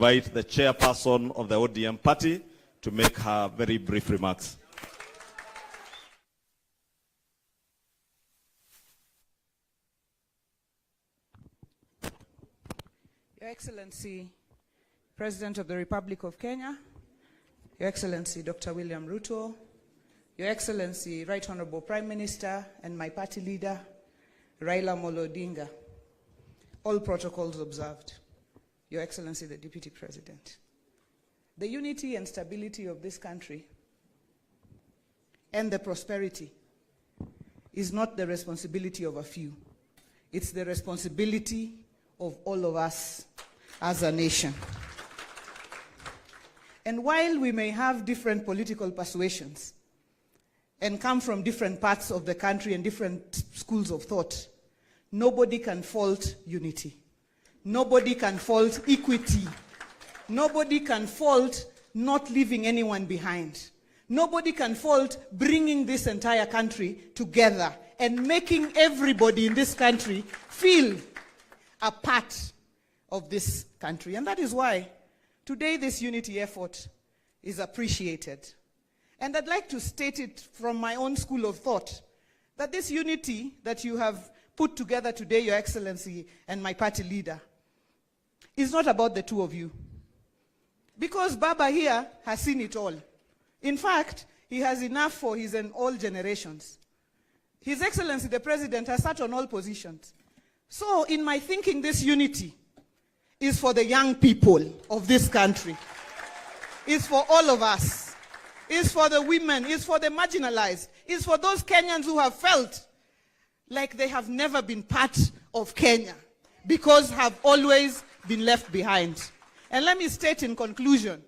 Invite the chairperson of the ODM party to make her very brief remarks. Your Excellency, President of the Republic of Kenya, Your Excellency, Dr. William Ruto, Your Excellency, Right Honorable Prime Minister and my party leader, Raila Amolo Odinga, all protocols observed. Your Excellency, the Deputy President. The unity and stability of this country and the prosperity is not the responsibility of a few. It's the responsibility of all of us as a nation. And while we may have different political persuasions and come from different parts of the country and different schools of thought, nobody can fault unity. Nobody can fault equity. Nobody can fault not leaving anyone behind. Nobody can fault bringing this entire country together and making everybody in this country feel a part of this country. And that is why today this unity effort is appreciated. And I'd like to state it from my own school of thought, that this unity that you have put together today, Your Excellency and my party leader, is not about the two of you. Because Baba here has seen it all. In fact, he has enough for his and all generations. His Excellency, the President, has sat on all positions. So in my thinking, this unity is for the young people of this country. It's for all of us. It's for the women. It's for the marginalized. It's for those Kenyans who have felt like they have never been part of Kenya because have always been left behind. And let me state in conclusion,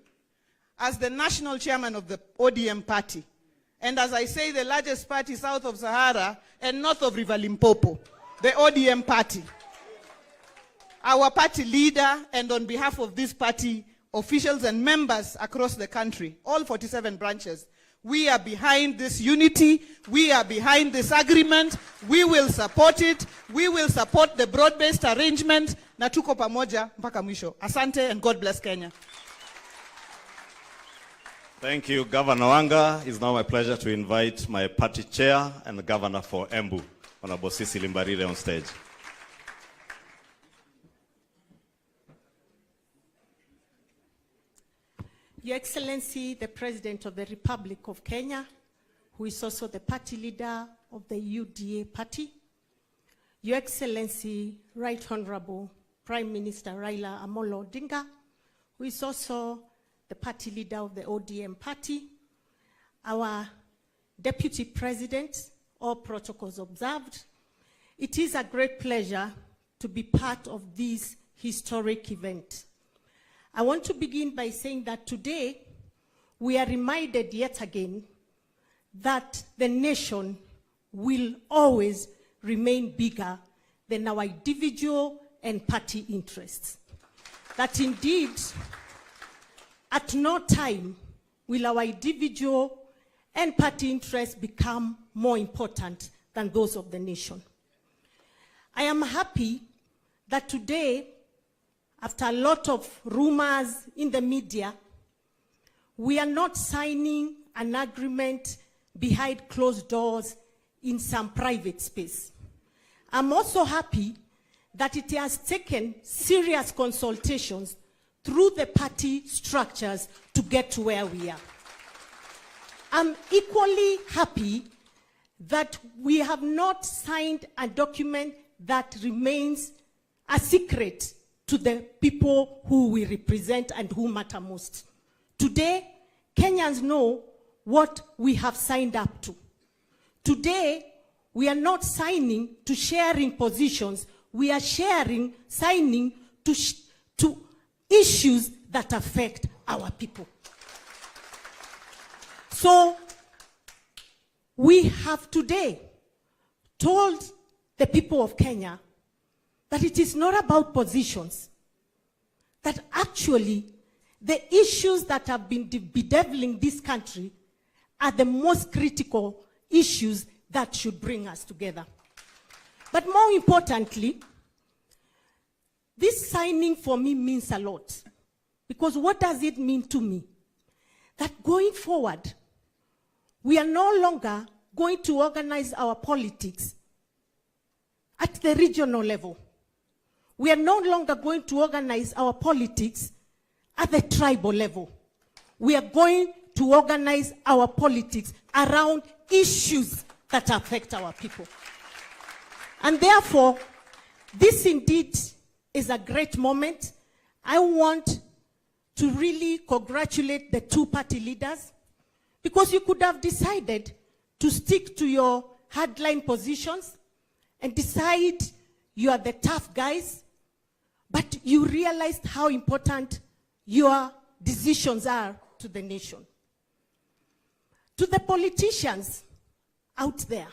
as the national chairman of the ODM party, and as I say, the largest party south of Sahara and north of River Limpopo, the ODM party, our party leader, and on behalf of this party, officials and members across the country, all 47 branches, we are behind this unity. We are behind this agreement. We will support it. We will support the broad-based arrangement. Na tuko pamoja mpaka mwisho. Asante and God bless Kenya. Thank you, Governor Wanga. It's now my pleasure to invite my party chair and the governor for Embu, Honorable Sisi Limbarire, on stage. Your Excellency, the President of the Republic of Kenya, who is also the party leader of the UDA party, Your Excellency, Right Honorable Prime Minister Raila Amolo Odinga, who is also the party leader of the ODM party, our Deputy President, all protocols observed. It is a great pleasure to be part of this historic event. I want to begin by saying that today we are reminded yet again that the nation will always remain bigger than our individual and party interests. That indeed, at no time will our individual and party interests become more important than those of the nation. I am happy that today, after a lot of rumors in the media, we are not signing an agreement behind closed doors in some private space. I'm also happy that it has taken serious consultations through the party structures to get to where we are. I'm equally happy that we have not signed a document that remains a secret to the people who we represent and who matter most. Today, Kenyans know what we have signed up to. Today, we are not signing to sharing positions. We are signing to issues that affect our people. So, we have today told the people of Kenya that it is not about positions, that actually the issues that have been bedeviling this country are the most critical issues that should bring us together. But more importantly, this signing for me means a lot, Because what does it mean to me? That going forward, we are no longer going to organize our politics at the regional level. We are no longer going to organize our politics at the tribal level. We are going to organize our politics around issues that affect our people. And therefore, this indeed is a great moment. I want to really congratulate the two party leaders, because you could have decided to stick to your hardline positions and decide you are the tough guys, but you realized how important your decisions are to the nation. To the politicians out there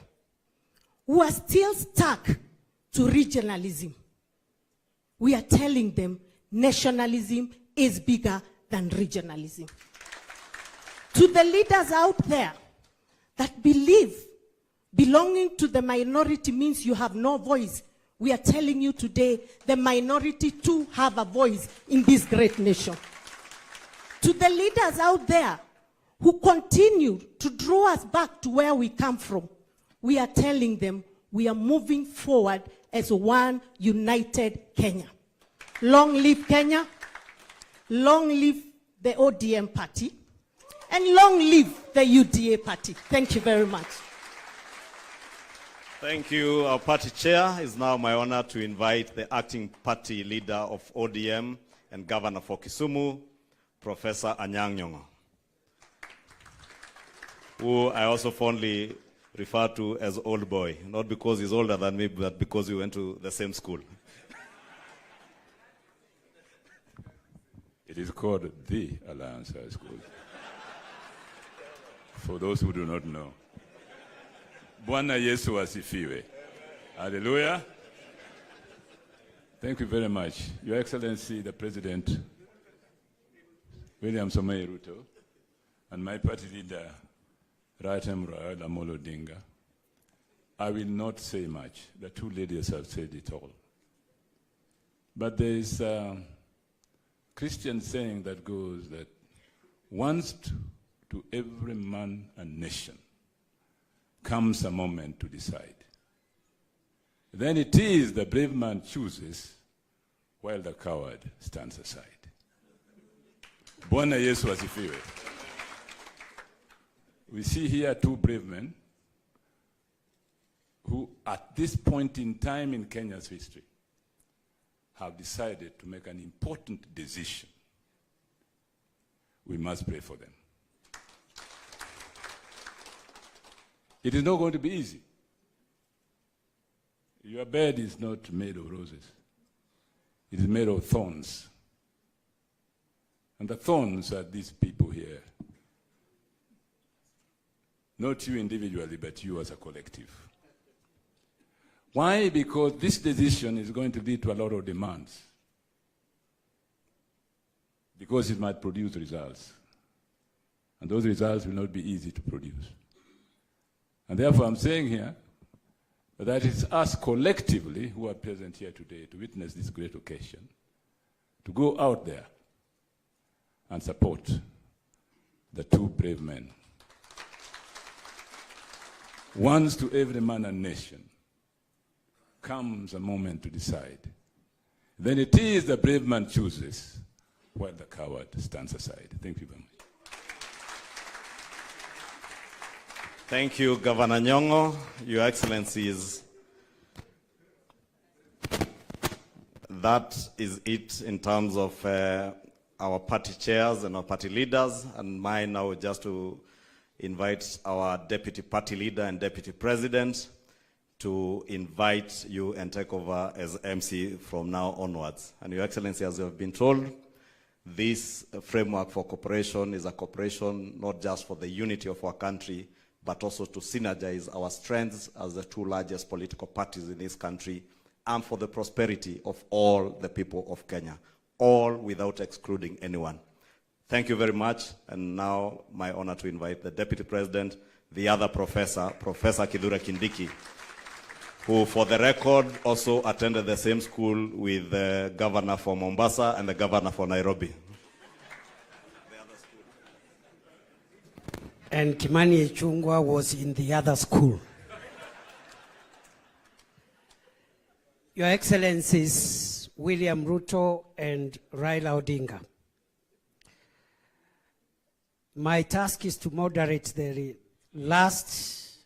who are still stuck to regionalism, we are telling them nationalism is bigger than regionalism. To the leaders out there that believe belonging to the minority means you have no voice, we are telling you today the minority too have a voice in this great nation. To the leaders out there who continue to draw us back to where we come from, we are telling them we are moving forward as one united Kenya. Long live Kenya, long live the ODM party, and long live the UDA party. Thank you very much. Thank you. Our party chair. It's now my honor to invite the acting party leader of ODM and governor for Kisumu, Professor Anyang' Nyong'o, who I also fondly refer to as old boy, not because he's older than me, but because we went to the same school. It is called the Alliance High School. For those who do not know. Bwana Yesu asifiwe. Hallelujah. Thank you very much. Your Excellency, the President, William Samoei Ruto, and my party leader, Right Honorable Amolo Odinga. I will not say much. The two ladies have said it all. But there is a Christian saying that goes that once to every man and nation comes a moment to decide. Then it is the brave man chooses while the coward stands aside. Bwana Yesu asifiwe. We see here two brave men who at this point in time in Kenya's history have decided to make an important decision. We must pray for them. It is not going to be easy. Your bed is not made of roses. It is made of thorns. And the thorns are these people here. Not you individually, but you as a collective. Why? Because this decision is going to lead to a lot of demands. Because it might produce results. And those results will not be easy to produce. And therefore I'm saying here that it's us collectively who are present here today to witness this great occasion, to go out there and support the two brave men. Once to every man and nation comes a moment to decide. Then it is the brave man chooses while the coward stands aside. Thank you very much. Thank you, Governor Nyong'o. Your Excellencies, that is it in terms of our party chairs and our party leaders, and mine now just to invite our deputy party leader and deputy president to invite you and take over as MC from now onwards. And Your Excellency, as you have been told, this framework for cooperation is a cooperation not just for the unity of our country, but also to synergize our strengths as the two largest political parties in this country and for the prosperity of all the people of Kenya, all without excluding anyone. Thank you very much. And now my honor to invite the Deputy President, the other professor, Professor Kithure Kindiki, who for the record also attended the same school with the governor for Mombasa and the governor for Nairobi. and Kimani Ichung'wah was in the other school. Your Excellencies, William Ruto and Raila Odinga, my task is to moderate the last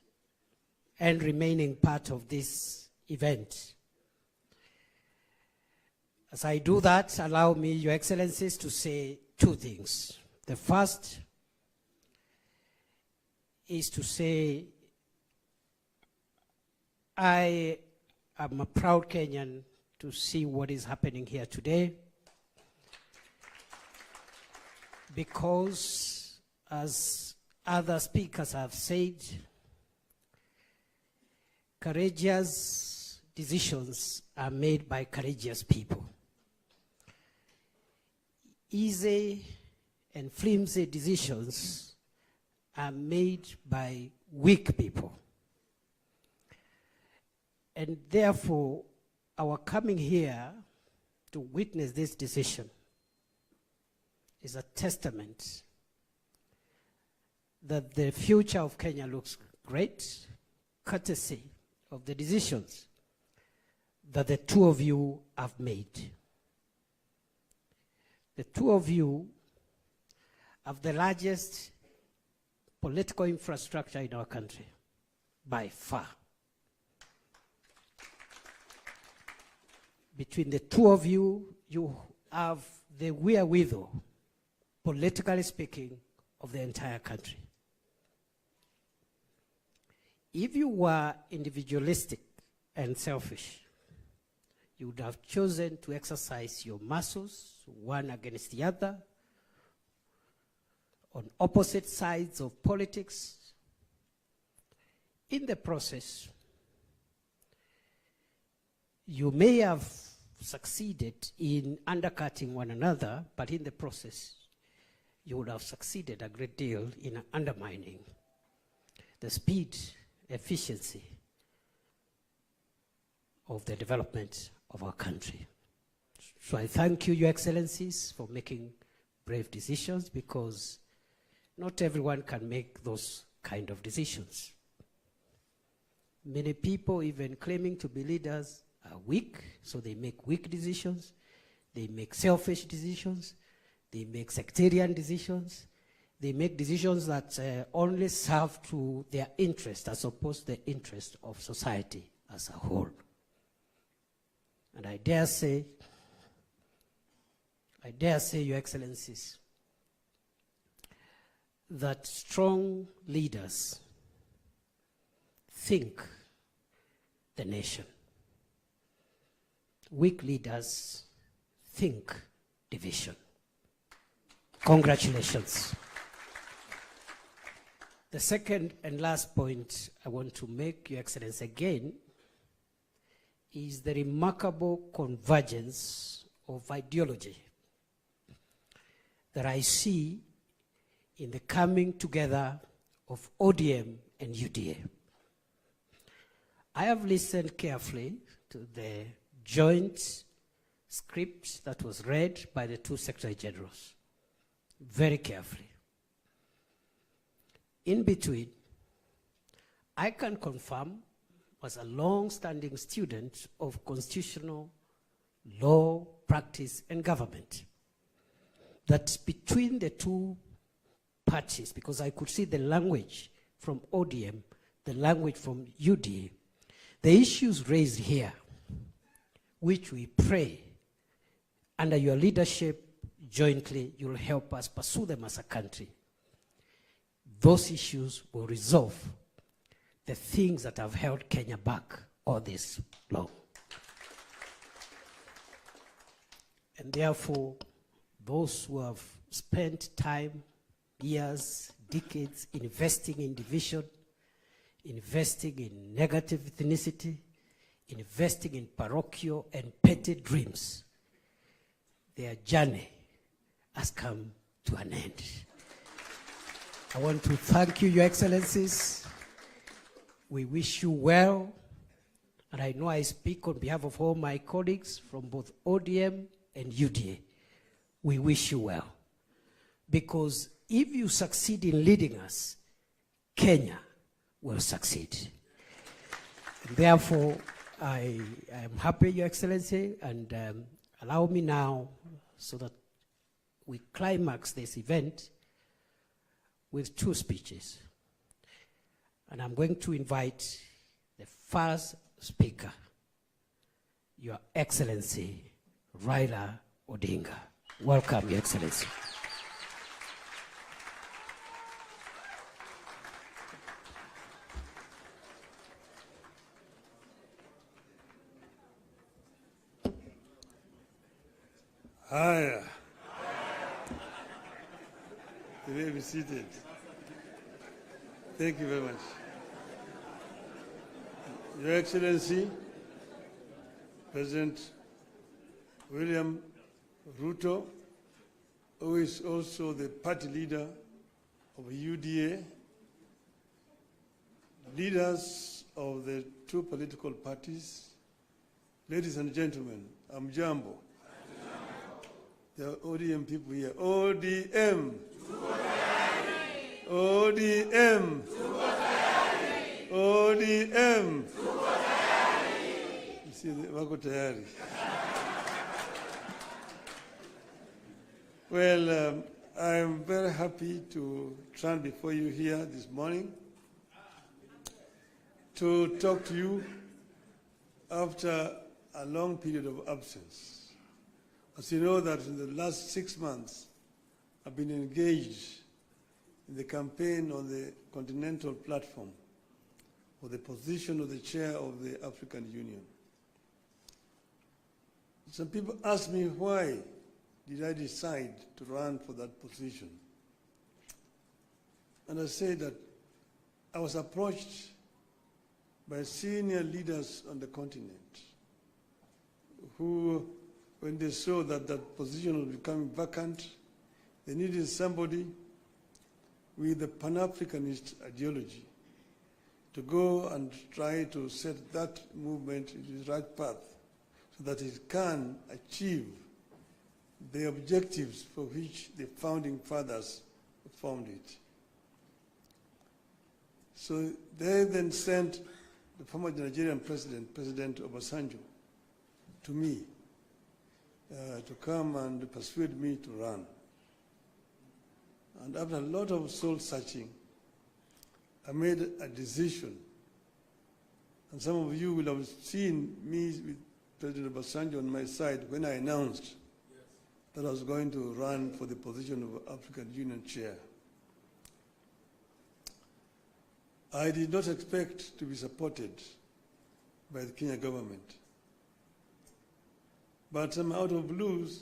and remaining part of this event. As I do that, allow me, Your Excellencies, to say two things. The first is to say I am a proud Kenyan to see what is happening here today, because, as other speakers have said, courageous decisions are made by courageous people. Easy and flimsy decisions are made by weak people. And therefore, our coming here to witness this decision is a testament that the future of Kenya looks great, courtesy of the decisions that the two of you have made. The two of you have the largest political infrastructure in our country, by far. Between the two of you, you have the wherewithal, politically speaking, of the entire country. If you were individualistic and selfish, you would have chosen to exercise your muscles, one against the other, on opposite sides of politics. In the process, you may have succeeded in undercutting one another, but in the process, you would have succeeded a great deal in undermining the speed, efficiency of the development of our country. So I thank you, Your Excellencies, for making brave decisions, because not everyone can make those kind of decisions. Many people, even claiming to be leaders, are weak, so they make weak decisions. They make selfish decisions. They make sectarian decisions. They make decisions that only serve to their interest as opposed to the interest of society as a whole. And I dare say, Your Excellencies, that strong leaders think the nation. Weak leaders think division. Congratulations. The second and last point I want to make, Your Excellency, again, is the remarkable convergence of ideology that I see in the coming together of ODM and UDA. I have listened carefully to the joint script that was read by the two Secretary Generals, very carefully. In between, I can confirm, as a long-standing student of constitutional law, practice, and government, that between the two parties, because I could see the language from ODM, the language from UDA, the issues raised here, which we pray under your leadership jointly, you'll help us pursue them as a country. Those issues will resolve the things that have held Kenya back all this long. And therefore, those who have spent time, years, decades investing in division, investing in negative ethnicity, investing in parochial and petty dreams, their journey has come to an end. I want to thank you, Your Excellencies. We wish you well, and I know I speak on behalf of all my colleagues from both ODM and UDA. We wish you well, because if you succeed in leading us, Kenya will succeed. Therefore, I am happy, Your Excellency, and allow me now, so that we climax this event with 2 speeches. And I'm going to invite the first speaker, Your Excellency, Raila Odinga. Welcome, Your Excellency. Hi. You may be seated. Thank you very much. Your Excellency, President William Ruto, who is also the party leader of UDA, leaders of the 2 political parties, ladies and gentlemen, I'm Jambo. There are ODM people here. ODM. ODM. ODM. You see, wako tayari. Well, I'm very happy to stand before you here this morning to talk to you after a long period of absence. As you know, that in the last 6 months, I've been engaged in the campaign on the continental platform for the position of the chair of the African Union. Some people ask me, why did I decide to run for that position? And I say that I was approached by senior leaders on the continent who, when they saw that that position was becoming vacant, they needed somebody with a Pan-Africanist ideology to go and try to set that movement in the right path so that it can achieve the objectives for which the founding fathers formed it. So they then sent the former Nigerian president, President Obasanjo, to me to come and persuade me to run. And after a lot of soul searching, I made a decision. And some of you will have seen me with President Obasanjo on my side when I announced that I was going to run for the position of African Union chair. I did not expect to be supported by the Kenya government. But out of blues,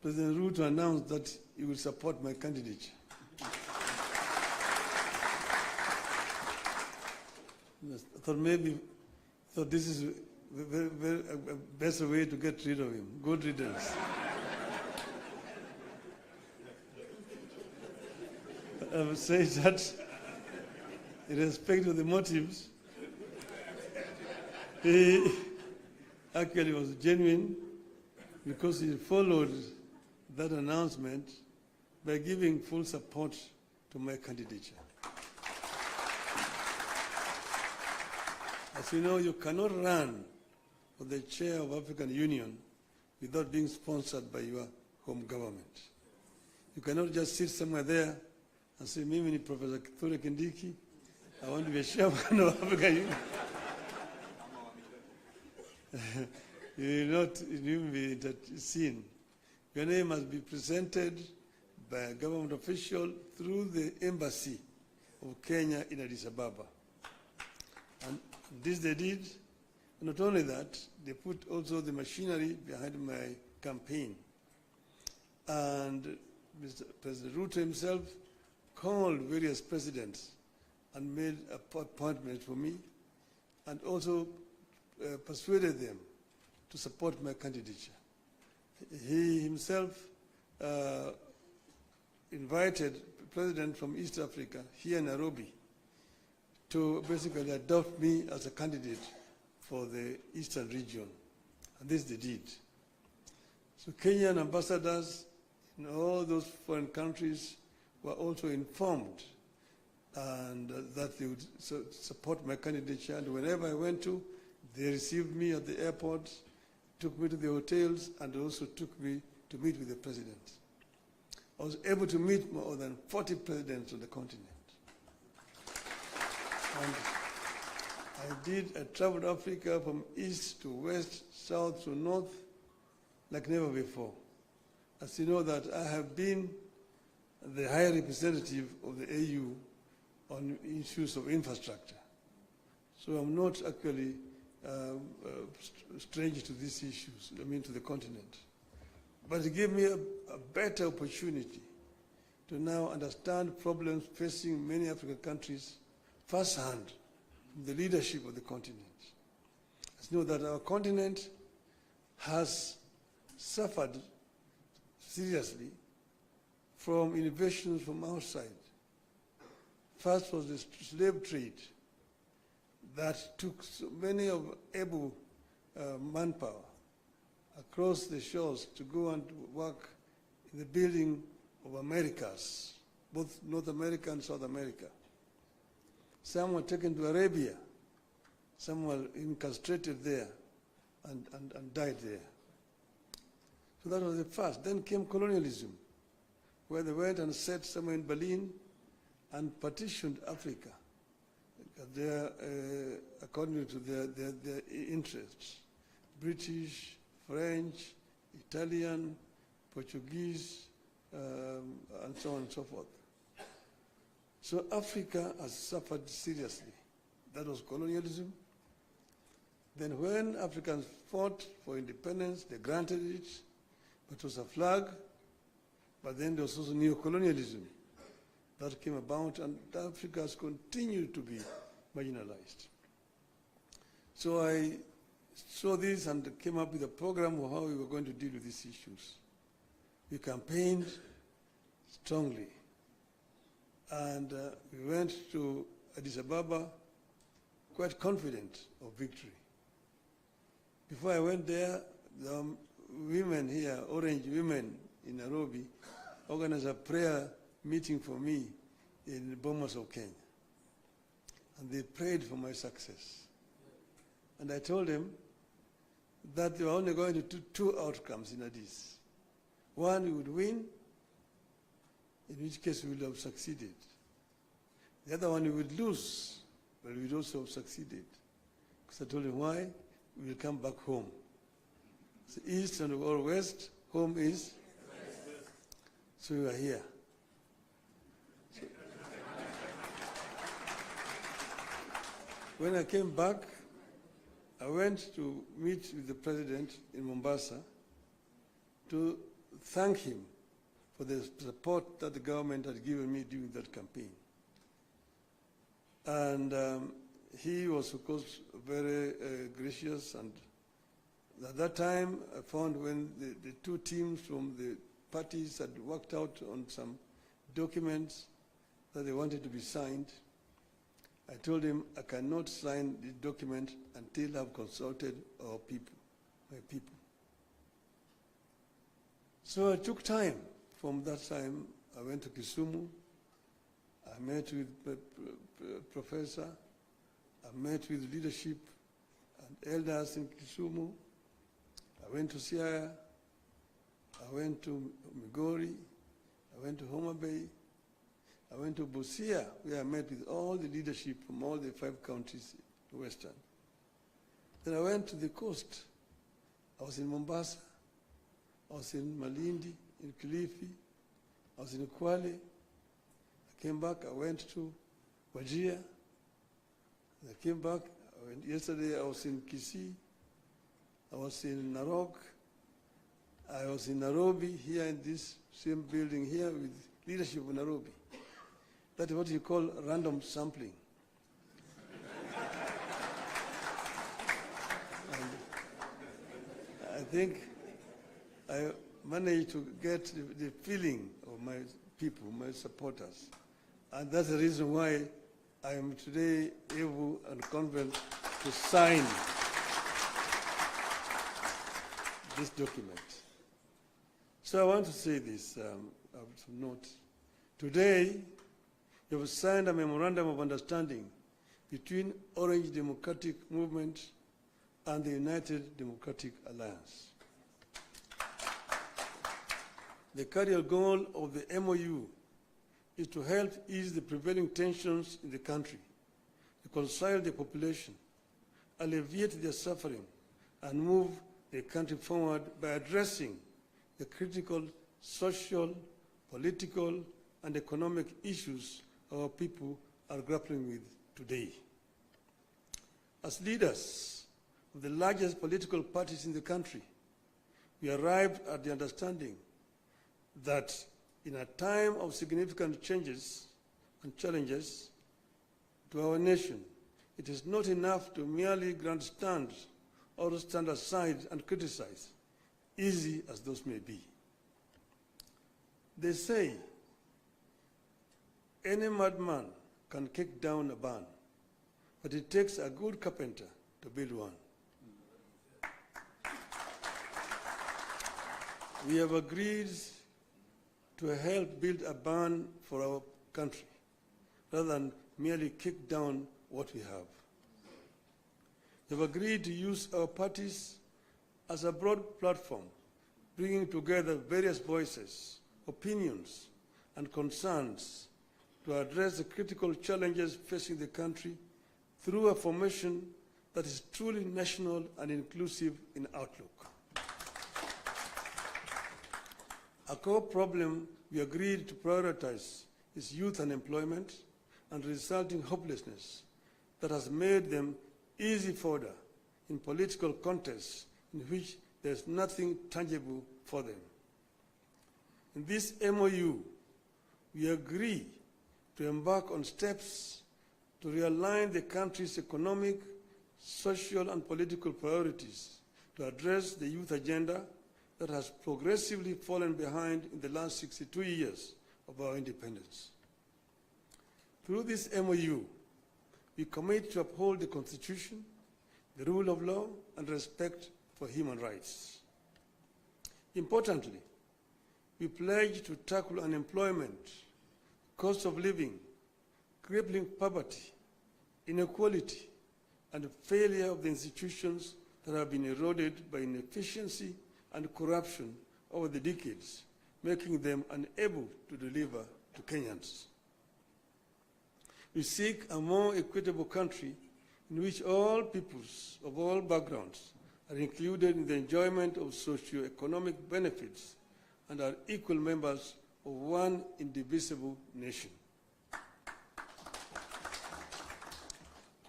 President Ruto announced that he will support my candidature. I thought this is a better way to get rid of him. Good riddance. I would say that, in respect of the motives, he actually was genuine because he followed that announcement by giving full support to my candidature. As you know, you cannot run for the chair of African Union without being sponsored by your home government. You cannot just sit somewhere there and say, Mimi ni Professor Kithure Kindiki, I want to be a chairman of African Union. You will not even be seen. Your name must be presented by a government official through the embassy of Kenya in Addis Ababa. And this they did. And not only that, they put also the machinery behind my campaign. And Mr. President Ruto himself called various presidents and made appointments for me, and also persuaded them to support my candidature. He himself invited the president from East Africa, here in Nairobi, to basically adopt me as a candidate for the Eastern region. And this they did. So Kenyan ambassadors in all those foreign countries were also informed and that they would support my candidature. And whenever I went to, they received me at the airport, took me to the hotels, and also took me to meet with the president. I was able to meet more than 40 presidents on the continent. And I traveled Africa from east to west, south to north, like never before. As you know that I have been the high representative of the AU on issues of infrastructure. So I'm not actually strange to these issues, I mean to the continent. But it gave me a better opportunity to now understand problems facing many African countries firsthand from the leadership of the continent. As you know that our continent has suffered seriously from innovations from outside. First was the slave trade that took so many of able manpower across the shores to go and work in the building of Americas, both North America and South America. Some were taken to Arabia, some were incarcerated there and died there. So that was the first. Then came colonialism, where they went and set somewhere in Berlin and partitioned Africa there, according to their interests. British, French, Italian, Portuguese, and so on and so forth. So Africa has suffered seriously. That was colonialism. Then when Africans fought for independence, they granted it, but it was a flag. But then there was also neo-colonialism that came about, and Africa has continued to be marginalized. So I saw this and came up with a program of how we were going to deal with these issues. We campaigned strongly, and we went to Addis Ababa quite confident of victory. Before I went there, the women here, Orange women in Nairobi, organized a prayer meeting for me in Bomas of Kenya. And they prayed for my success. And I told them that they were only going to do two outcomes in Addis. One, we would win, in which case we would have succeeded. The other one, we would lose, but we would also have succeeded. Because I told them why? We will come back home. So east and or west, home is? So we are here. When I came back, I went to meet with the president in Mombasa to thank him for the support that the government had given me during that campaign. And he was, of course, very gracious. And at that time, I found when the two teams from the parties had worked out on some documents that they wanted to be signed, I told him I cannot sign the document until I've consulted our people, my people. So I took time. From that time, I went to Kisumu. I met with professor. I met with leadership and elders in Kisumu. I went to Siaya. I went to Migori. I went to Homa Bay. I went to Busia, where I met with all the leadership from all the 5 counties in Western. Then I went to the coast. I was in Mombasa. I was in Malindi, in Kilifi. I was in Kwale. I came back. I went to Wajir. I came back. Yesterday I was in KICC. I was in Narok. I was in Nairobi, here in this same building here with leadership of Nairobi. That is what you call random sampling. And I think I managed to get the feeling of my people, my supporters. And that's the reason why I am today able and confident to sign this document. So I want to say this, to note. Today, we have signed a memorandum of understanding between Orange Democratic Movement and the United Democratic Alliance. The cardinal goal of the MOU is to help ease the prevailing tensions in the country, reconcile the population, alleviate their suffering, and move the country forward by addressing the critical social, political, and economic issues our people are grappling with today. As leaders of the largest political parties in the country, we arrived at the understanding that in a time of significant changes and challenges to our nation, it is not enough to merely grandstand or stand aside and criticize, easy as those may be. They say any madman can kick down a barn, but it takes a good carpenter to build one. We have agreed to help build a barn for our country, rather than merely kick down what we have. We have agreed to use our parties as a broad platform, bringing together various voices, opinions, and concerns to address the critical challenges facing the country through a formation that is truly national and inclusive in outlook. A core problem we agreed to prioritize is youth unemployment and resulting hopelessness that has made them easy fodder in political contests in which there is nothing tangible for them. In this MOU, we agree to embark on steps to realign the country's economic, social, and political priorities to address the youth agenda that has progressively fallen behind in the last 62 years of our independence. Through this MOU, we commit to uphold the Constitution, the rule of law, and respect for human rights. Importantly, we pledge to tackle unemployment, cost of living, crippling poverty, inequality, and failure of the institutions that have been eroded by inefficiency and corruption over the decades, making them unable to deliver to Kenyans. We seek a more equitable country in which all peoples of all backgrounds are included in the enjoyment of socio-economic benefits and are equal members of one indivisible nation.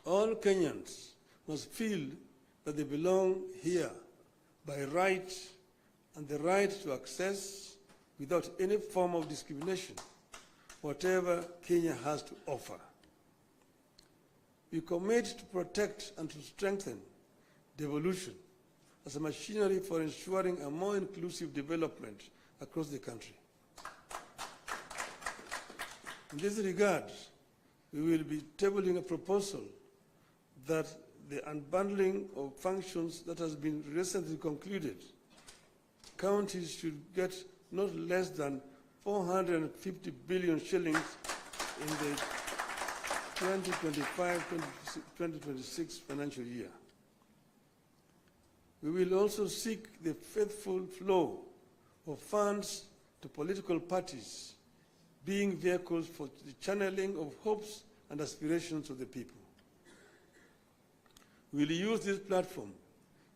All Kenyans must feel that they belong here by right, and the right to access, without any form of discrimination, whatever Kenya has to offer. We commit to protect and to strengthen devolution as a machinery for ensuring a more inclusive development across the country. In this regard, we will be tabling a proposal that the unbundling of functions that has been recently concluded, counties should get not less than 450 billion shillings in the 2025-2026 financial year. We will also seek the faithful flow of funds to political parties, being vehicles for the channeling of hopes and aspirations of the people. We will use this platform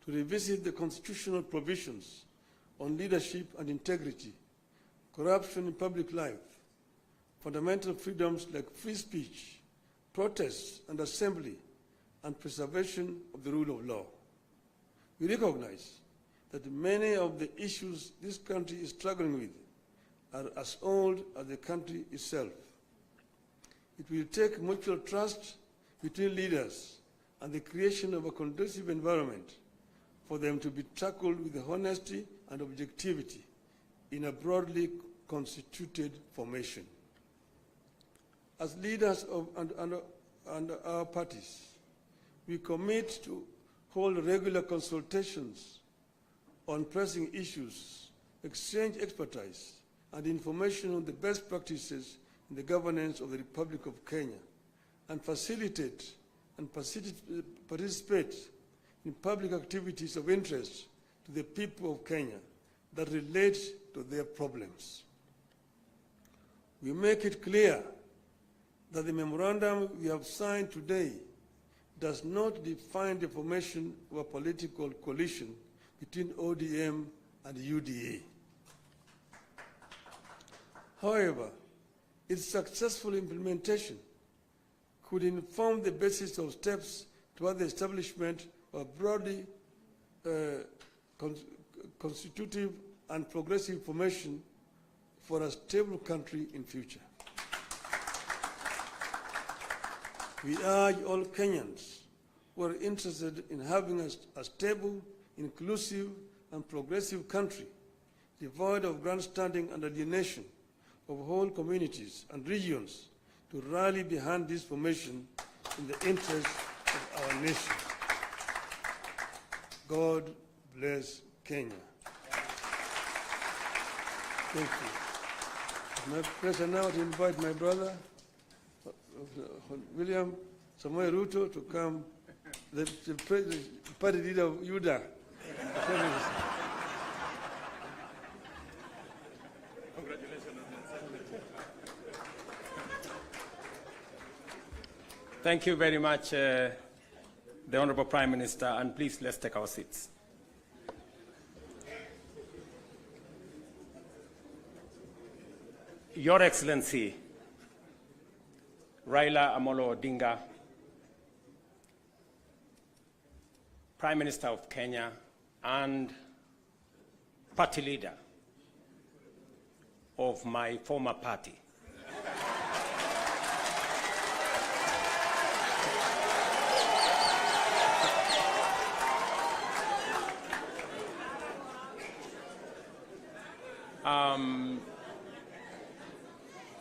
to revisit the constitutional provisions on leadership and integrity, corruption in public life, fundamental freedoms like free speech, protest and assembly, and preservation of the rule of law. We recognize that many of the issues this country is struggling with are as old as the country itself. It will take mutual trust between leaders and the creation of a conducive environment for them to be tackled with honesty and objectivity in a broadly constituted formation. As leaders of our parties, we commit to hold regular consultations on pressing issues, exchange expertise and information on the best practices in the governance of the Republic of Kenya and facilitate and participate in public activities of interest to the people of Kenya that relate to their problems. We make it clear that the memorandum we have signed today does not define the formation of a political coalition between ODM and UDA. However, its successful implementation could inform the basis of steps toward the establishment of a broadly constitutive and progressive formation for a stable country in future. We urge all Kenyans who are interested in having a stable, inclusive, and progressive country, devoid of grandstanding and alienation of whole communities and regions, to rally behind this formation in the interest of our nation. God bless Kenya. Thank you. It's my pleasure now to invite my brother, William Samoei Ruto, to come, the party leader of UDA. Thank you very much, the Honorable Prime Minister, and please let's take our seats. Your Excellency, Raila Amolo Odinga, Prime Minister of Kenya and party leader of my former party.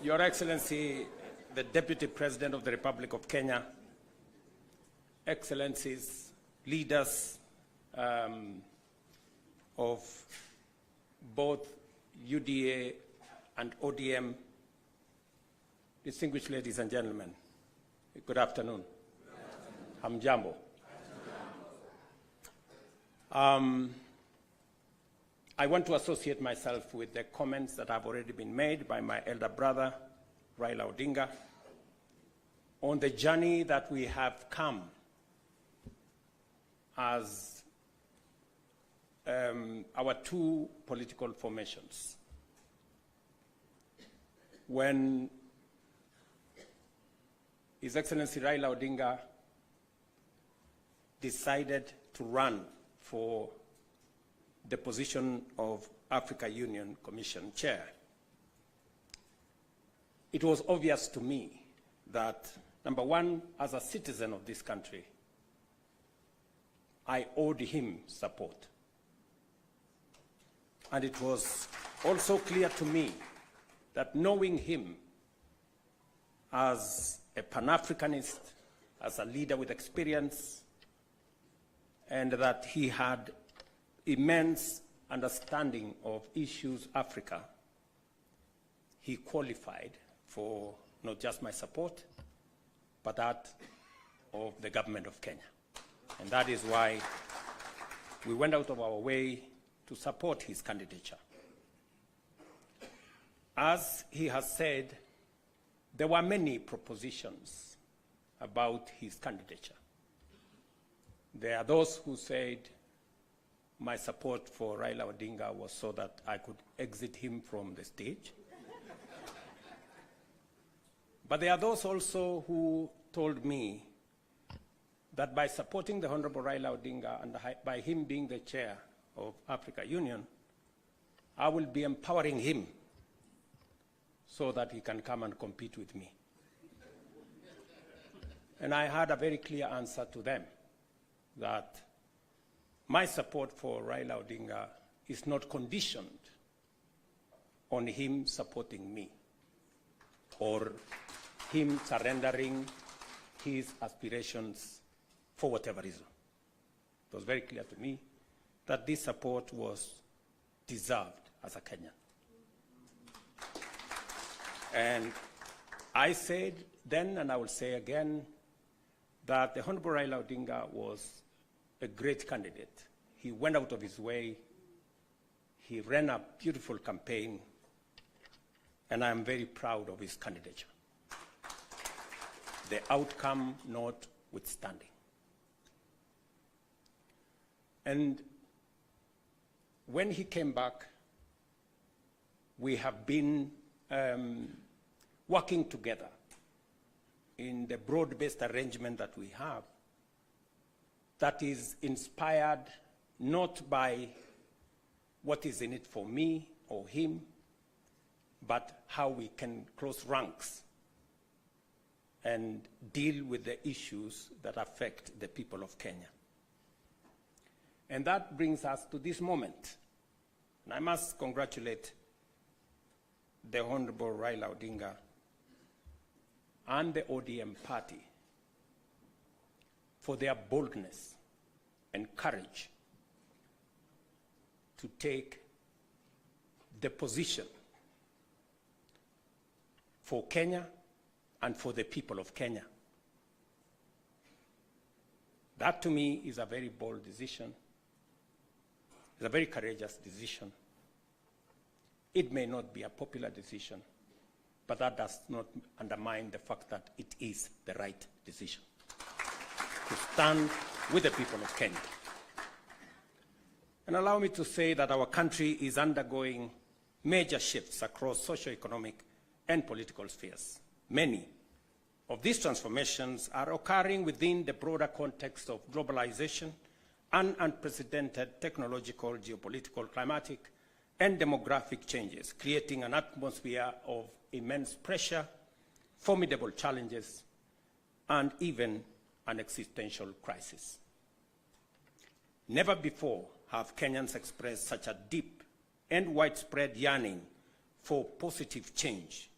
Your Excellency, the Deputy President of the Republic of Kenya, Excellencies, leaders of both UDA and ODM, distinguished ladies and gentlemen, good afternoon. Hamjambo. I want to associate myself with the comments that have already been made by my elder brother, Raila Odinga, on the journey that we have come as our two political formations. When His Excellency Raila Odinga decided to run for the position of Africa Union Commission Chair, it was obvious to me that, number one, as a citizen of this country, I owed him support. And it was also clear to me that knowing him as a Pan-Africanist, as a leader with experience, and that he had immense understanding of issues Africa, he qualified for not just my support, but that of the government of Kenya. And that is why we went out of our way to support his candidature. As he has said, there were many propositions about his candidature. There are those who said my support for Raila Odinga was so that I could exit him from the stage. But there are those also who told me that by supporting the Honorable Raila Odinga and by him being the chair of Africa Union, I will be empowering him so that he can come and compete with me. And I had a very clear answer to them, that my support for Raila Odinga is not conditioned on him supporting me or him surrendering his aspirations for whatever reason. It was very clear to me that this support was deserved as a Kenyan. And I said then, and I will say again, that the Honorable Raila Odinga was a great candidate. He went out of his way. He ran a beautiful campaign, and I am very proud of his candidature. The outcome notwithstanding. And when he came back, we have been working together in the broad-based arrangement that we have that is inspired not by what is in it for me or him, but how we can close ranks and deal with the issues that affect the people of Kenya. And that brings us to this moment. And I must congratulate the Honorable Raila Odinga and the ODM party for their boldness and courage to take the position for Kenya and for the people of Kenya. That to me is a very bold decision. It's a very courageous decision. It may not be a popular decision, but that does not undermine the fact that it is the right decision to stand with the people of Kenya. And allow me to say that our country is undergoing major shifts across socio-economic and political spheres. Many of these transformations are occurring within the broader context of globalization and unprecedented technological, geopolitical, climatic, and demographic changes, creating an atmosphere of immense pressure, formidable challenges, and even an existential crisis. Never before have Kenyans expressed such a deep and widespread yearning for positive change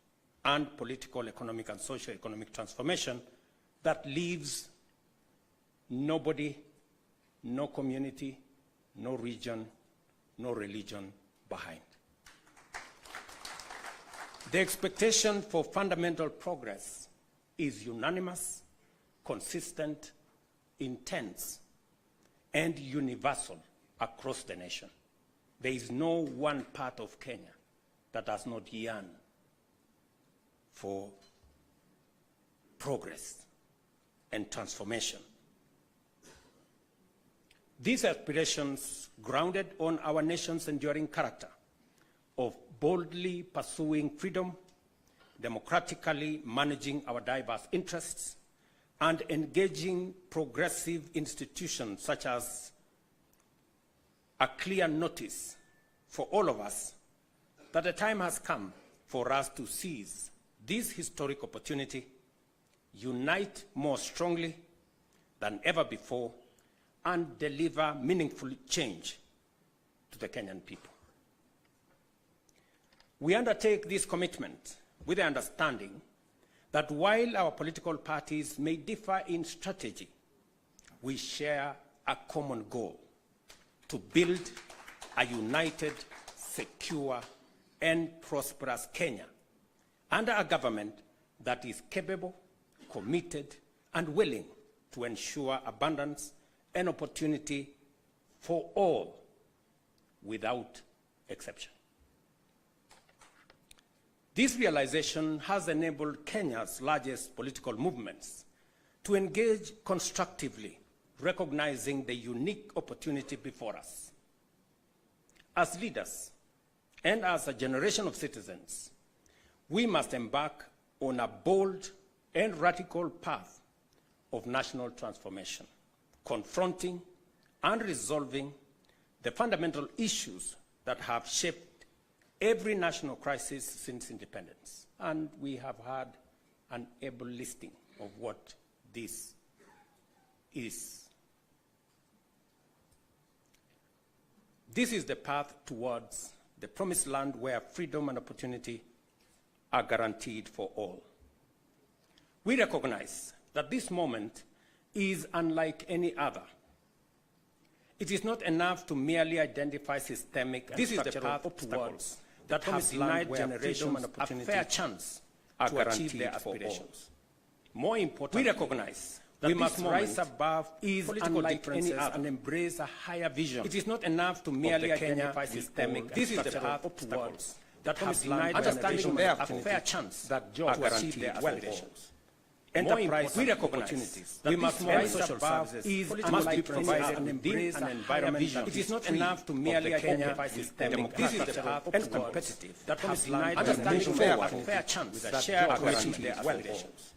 and political, economic, and socio-economic transformation that leaves nobody, no community, no region, no religion behind. The expectation for fundamental progress is unanimous, consistent, intense, and universal across the nation. There is no one part of Kenya that does not yearn for progress and transformation. These aspirations, grounded on our nation's enduring character of boldly pursuing freedom, democratically managing our diverse interests, and engaging progressive institutions such as a clear notice for all of us that the time has come for us to seize this historic opportunity, unite more strongly than ever before, and deliver meaningful change to the Kenyan people. We undertake this commitment with the understanding that while our political parties may differ in strategy, we share a common goal: to build a united, secure, and prosperous Kenya under a government that is capable, committed, and willing to ensure abundance and opportunity for all without exception. This realization has enabled Kenya's largest political movements to engage constructively, recognizing the unique opportunity before us. As leaders and as a generation of citizens, we must embark on a bold and radical path of national transformation, confronting and resolving the fundamental issues that have shaped every national crisis since independence. And we have had an able listing of what this is. This is the path towards the promised land where freedom and opportunity are guaranteed for all. We recognize that this moment is unlike any other. It is not enough to merely identify systemic and structural obstacles that have denied generations a fair chance are to achieve guaranteed their for all. aspirations. More importantly, We recognize that we this must moment rise above is political unlike any differences other. and embrace a higher vision. It is not enough to of merely the Kenya identify with systemic all this is the structural path obstacles towards that have promise blind united understanding generation a fair chance that to are achieve guaranteed their for all. aspirations. Enterprise We and recognize opportunities that we this must moment rise social above services must be unlike provided any and other embrace within an an environment vision. that It is not free enough to of merely the Kenya identify systemic this is the structural path and towards competitive that promise have blind united understanding generation a fair chance that share are to achieve guaranteed their for all. aspirations.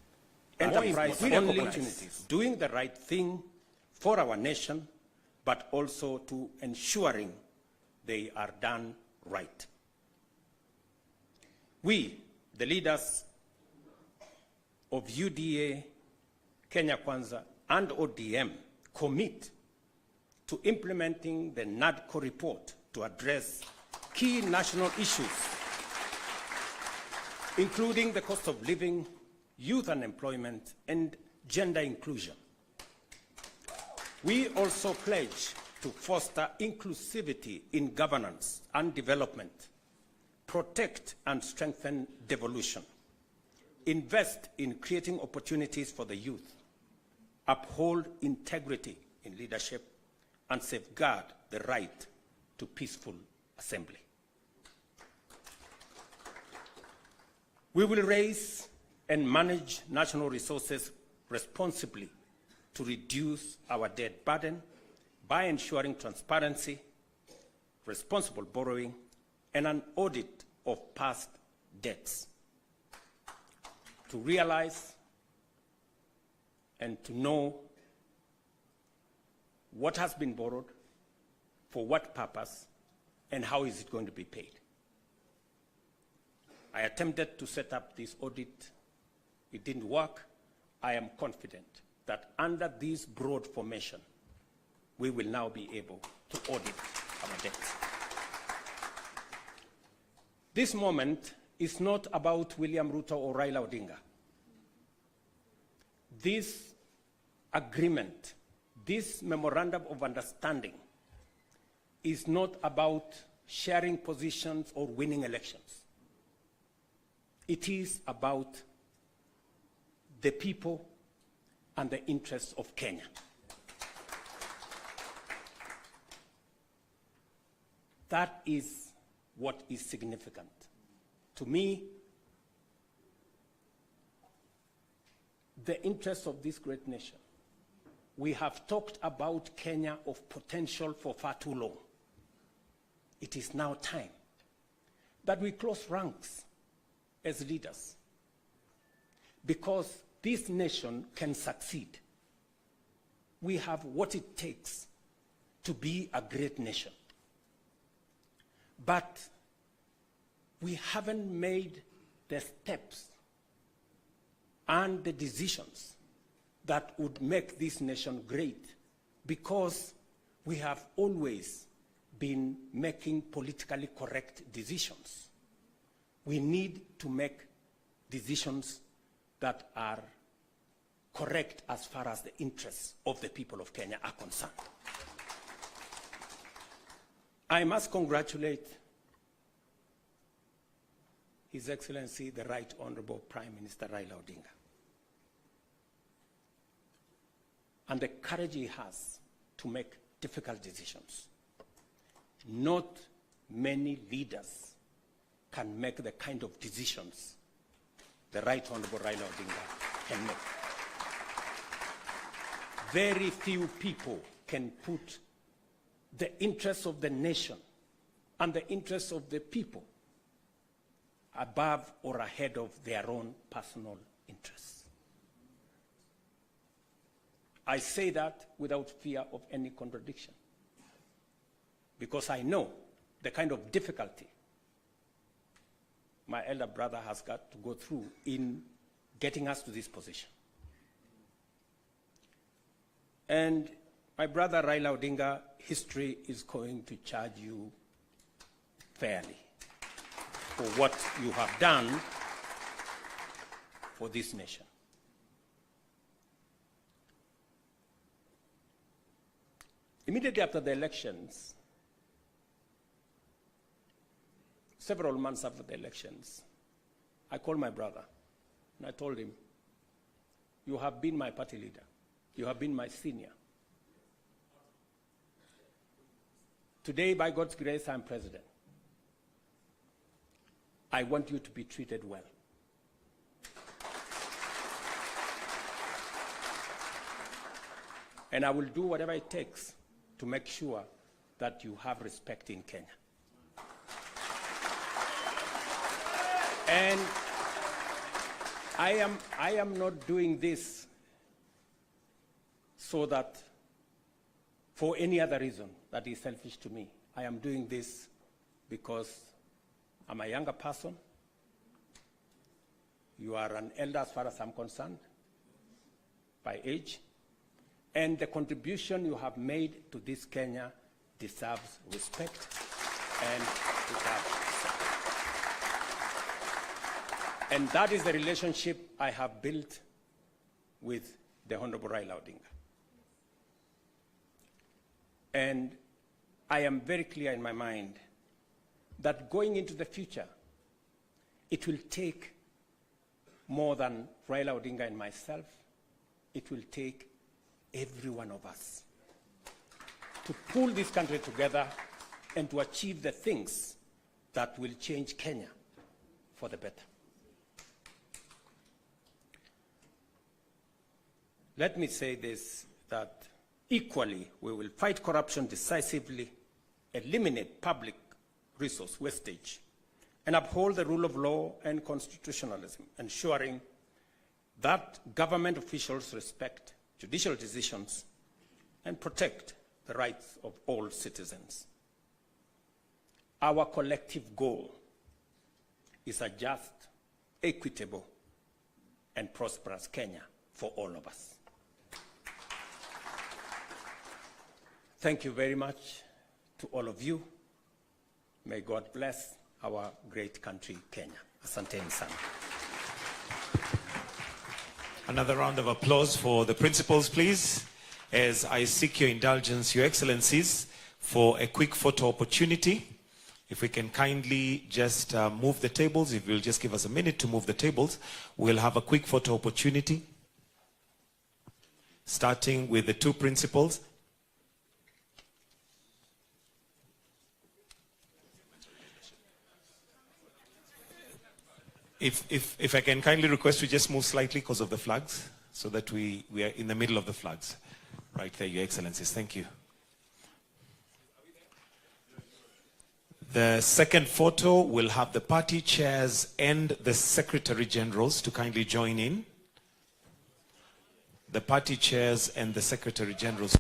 Enterprise We only recognize doing the right thing for our nation, but also to ensuring they are done right. We, the leaders of UDA, Kenya Kwanza, and ODM, commit to implementing the NADCO report to address key national issues, including the cost of living, youth unemployment, and gender inclusion. We also pledge to foster inclusivity in governance and development, protect and strengthen devolution, invest in creating opportunities for the youth, uphold integrity in leadership, and safeguard the right to peaceful assembly. We will raise and manage national resources responsibly to reduce our debt burden by ensuring transparency, responsible borrowing, and an audit of past debts. To realize and to know what has been borrowed, for what purpose, and how is it going to be paid. I attempted to set up this audit. It didn't work. I am confident that under this broad formation, we will now be able to audit our debts. This moment is not about William Ruto or Raila Odinga. This agreement, this memorandum of understanding, is not about sharing positions or winning elections. It is about the people and the interests of Kenya. That is what is significant. To me, the interests of this great nation. We have talked about Kenya of potential for far too long. It is now time that we close ranks as leaders, because this nation can succeed. We have what it takes to be a great nation. But we haven't made the steps and the decisions that would make this nation great, because we have always been making politically correct decisions. We need to make decisions that are correct as far as the interests of the people of Kenya are concerned. I must congratulate His Excellency, the Right Honorable Prime Minister Raila Odinga, and the courage he has to make difficult decisions. Not many leaders can make the kind of decisions the Right Honorable Raila Odinga can make. Very few people can put the interests of the nation and the interests of the people above or ahead of their own personal interests. I say that without fear of any contradiction, because I know the kind of difficulty my elder brother has got to go through in getting us to this position. And my brother Raila Odinga, history is going to charge you fairly for what you have done for this nation. Immediately after the elections, several months after the elections, I called my brother And I told him, you have been my party leader. You have been my senior. Today, by God's grace, I'm president. I want you to be treated well. And I will do whatever it takes to make sure that you have respect in Kenya. And I am not doing this so that for any other reason that is selfish to me. I am doing this because I'm a younger person. You are an elder as far as I'm concerned, by age. And the contribution you have made to this Kenya deserves respect and deserves support. And that is the relationship I have built with the Honorable Raila Odinga. And I am very clear in my mind that going into the future, it will take more than Raila Odinga and myself. It will take every one of us to pull this country together and to achieve the things that will change Kenya for the better. Let me say this, that equally we will fight corruption decisively, eliminate public resource wastage, and uphold the rule of law and constitutionalism, ensuring that government officials respect judicial decisions and protect the rights of all citizens. Our collective goal is a just, equitable, and prosperous Kenya for all of us. Thank you very much to all of you. May God bless our great country, Kenya. Asanteni sana. Another round of applause for the principals, please, as I seek your indulgence, Your Excellencies, for a quick photo opportunity. If we can kindly just move the tables, if you'll just give us a minute to move the tables, we'll have a quick photo opportunity, starting with the two principals. If I can kindly request we just move slightly because of the flags, so that we are in the middle of the flags. Right there, Your Excellencies. Thank you. The second photo will have the party chairs and the Secretary Generals to kindly join in. The party chairs and the Secretary Generals.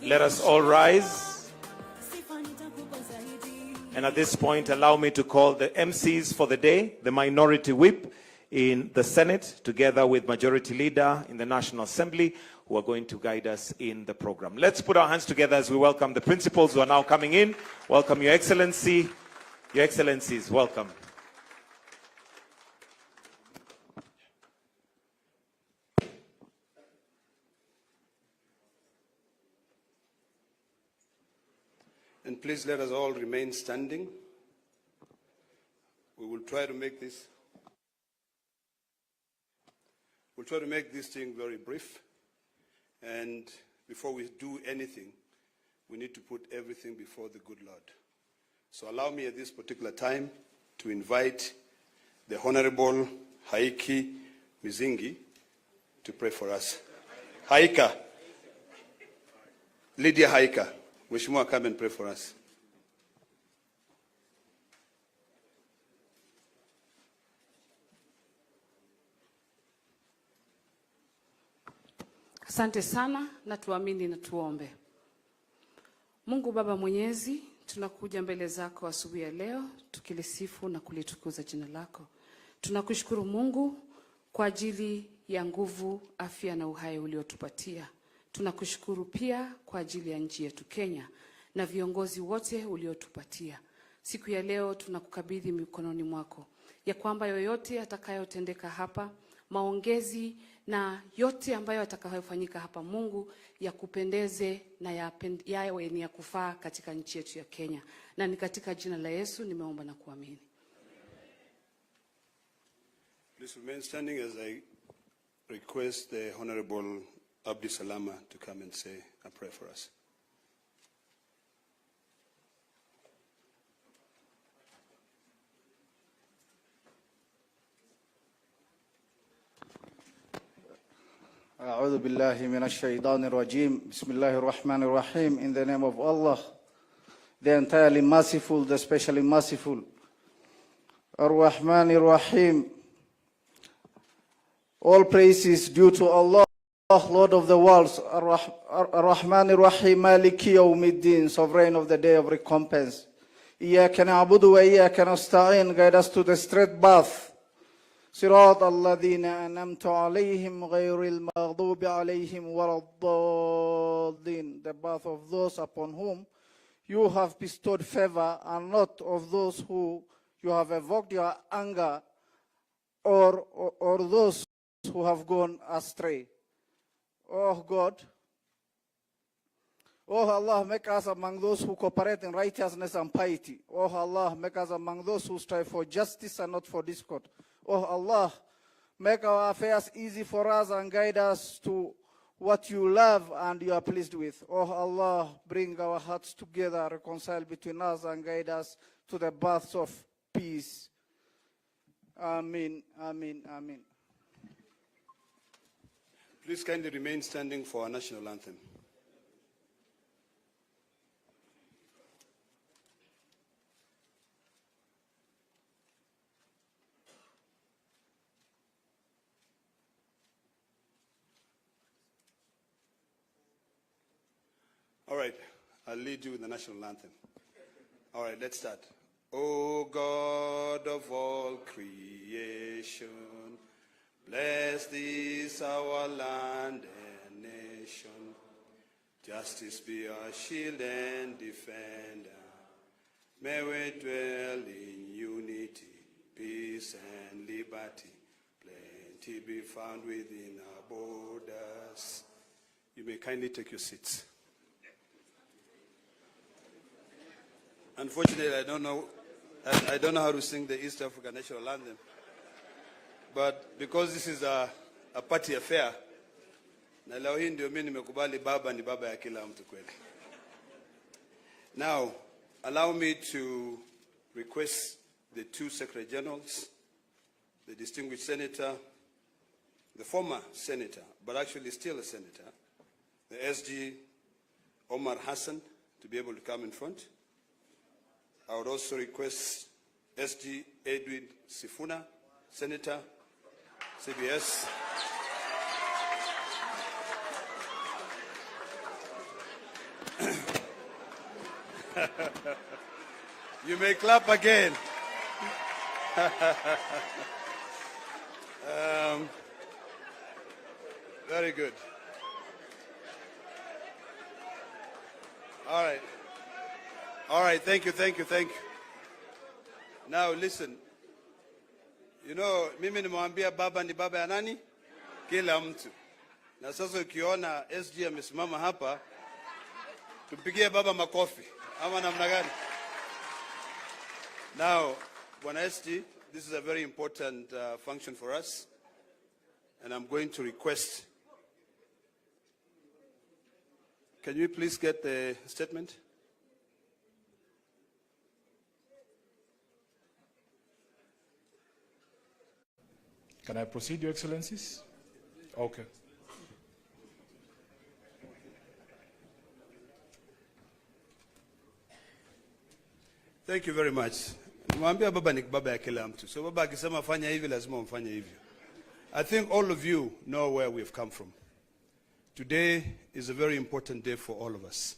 Let us all rise. And at this point, allow me to call the MCs for the day, the Minority Whip in the Senate, together with Majority Leader in the National Assembly, who are going to guide us in the program. Let's put our hands together as we welcome the principals who are now coming in. Welcome, Your Excellency. Your Excellencies, welcome. And please let us all remain standing. We will try to make this. We'll try to make this thing very brief. And before we do anything, we need to put everything before the good Lord. So allow me at this particular time to invite the Honorable Haiki Mizingi to pray for us. Haika. Lydia Haika. Mheshimiwa, come and pray for us. Asante sana na tuamini na tuombe. Mungu Baba Mwenyezi, tunakuja mbele zako asubuhi ya leo tukilisifu na kulitukuza jina lako. Tunakushukuru Mungu kwa ajili ya nguvu, afya na uhai uliotupatia. Tunakushukuru pia kwa ajili ya nchi yetu Kenya na viongozi wote uliotupatia. Siku ya leo tunakukabidhi mikononi mwako, ya kwamba yoyote atakayotendeka hapa, maongezi na yote ambayo atakayofanyika hapa, Mungu, ya kupendeze na yawe ni ya kufaa katika nchi yetu ya Kenya. Na ni katika jina la Yesu nimeomba na kuamini. Please remain standing as I request the Honorable Abdi Salama to come and say a prayer for us. أعوذ بالله من الشيطان الرجيم. بسم الله الرحمن الرحيم. In the name of Allah, the entirely merciful, the specially merciful. Ar-Rahman Ar-Rahim. All praise is due to Allah, Lord of the worlds. Ar-Rahman Ar-Rahim, Maliki Yawmiddin, sovereign of the day of recompense. Iyaka na'budu wa iyaka nasta'in. Guide us to the straight path. صراط الذين أنعمت عليهم غير المغضوب عليهم ولا الضالين. The path of those upon whom you have bestowed favor, and not of those who you have evoked your anger, or those who have gone astray. Oh God, oh Allah, make us among those who cooperate in righteousness and piety. Oh Allah, make us among those who strive for justice and not for discord. Oh Allah, make our affairs easy for us and guide us to what you love and you are pleased with. Oh Allah, bring our hearts together, reconcile between us and guide us to the paths of peace. Amen, amen, amen. Please kindly remain standing for our national anthem. All right, I'll lead you with the national anthem. All right, let's start. O God of all creation, bless this our land and nation. Justice be our shield and defender. May we dwell in unity, peace and liberty. Plenty be found within our borders. You may kindly take your seats. Unfortunately, I don't know how to sing the East African National Anthem. But because this is a party affair, na leo hii ndio mimi nimekubali baba ni baba ya kila mtu kweli. Now, allow me to request the two Secretary Generals, the distinguished senator, the former senator, but actually still a senator, the SG Omar Hassan, to be able to come in front. I would also request SG Edwin Sifuna, Senator, CBS. You may clap again. Very good. All right. All right, thank you. Now listen. You know, mimi nimwambia baba ni baba ya nani? Kila mtu. Na sasa ukiona SG amesimama hapa, tumpigie baba makofi. Ama namna gani? Now, Bwana SG, this is a very important function for us. And I'm going to request, can you please get the statement? Can I proceed, Your Excellencies? Okay. Thank you very much. Nimwambia baba ni baba ya kila mtu. So baba akisema fanya hivi lazima umfanye hivyo. I think all of you know where we've come from. Today is a very important day for all of us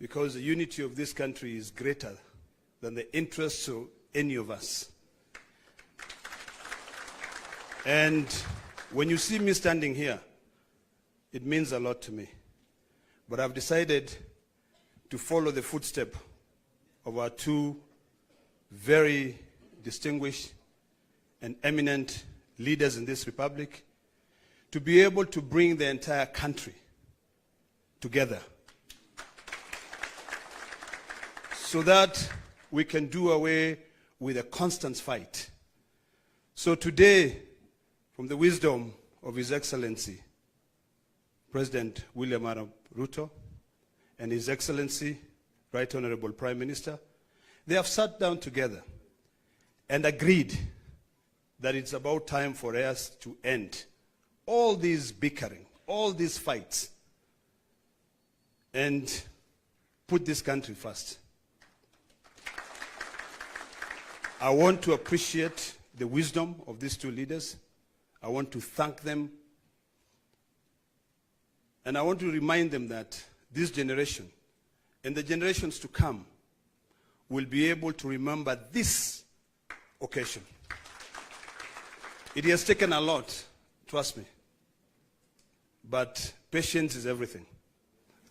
because the unity of this country is greater than the interests of any of us. And when you see me standing here, it means a lot to me. But I've decided to follow the footsteps of our two very distinguished and eminent leaders in this republic to be able to bring the entire country together so that we can do away with a constant fight. So today, from the wisdom of His Excellency, President William Arap Ruto, and His Excellency, Right Honorable Prime Minister, they have sat down together and agreed that it's about time for us to end all these bickering, all these fights, and put this country first. I want to appreciate the wisdom of these two leaders. I want to thank them. And I want to remind them that this generation and the generations to come will be able to remember this occasion. It has taken a lot, trust me. But patience is everything.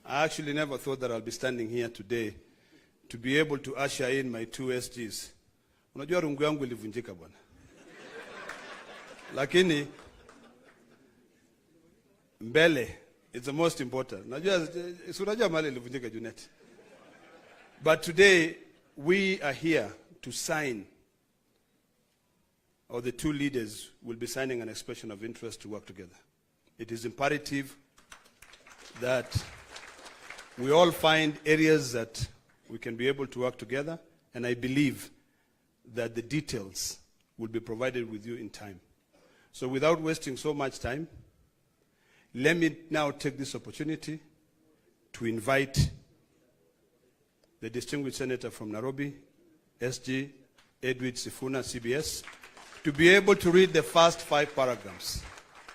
I actually never thought that I'll be standing here today to be able to usher in my two SGs. Unajua rungu yangu ilivunjika bwana. Lakini mbele it's the most important. Unajua mali ilivunjika Junet. But today we are here to sign, or the two leaders will be signing an expression of interest to work together. It is imperative that we all find areas that we can be able to work together, and I believe that the details will be provided with you in time. So without wasting so much time, let me now take this opportunity to invite the distinguished senator from Nairobi, SG Edwin Sifuna, CBS, to be able to read the first 5 paragraphs.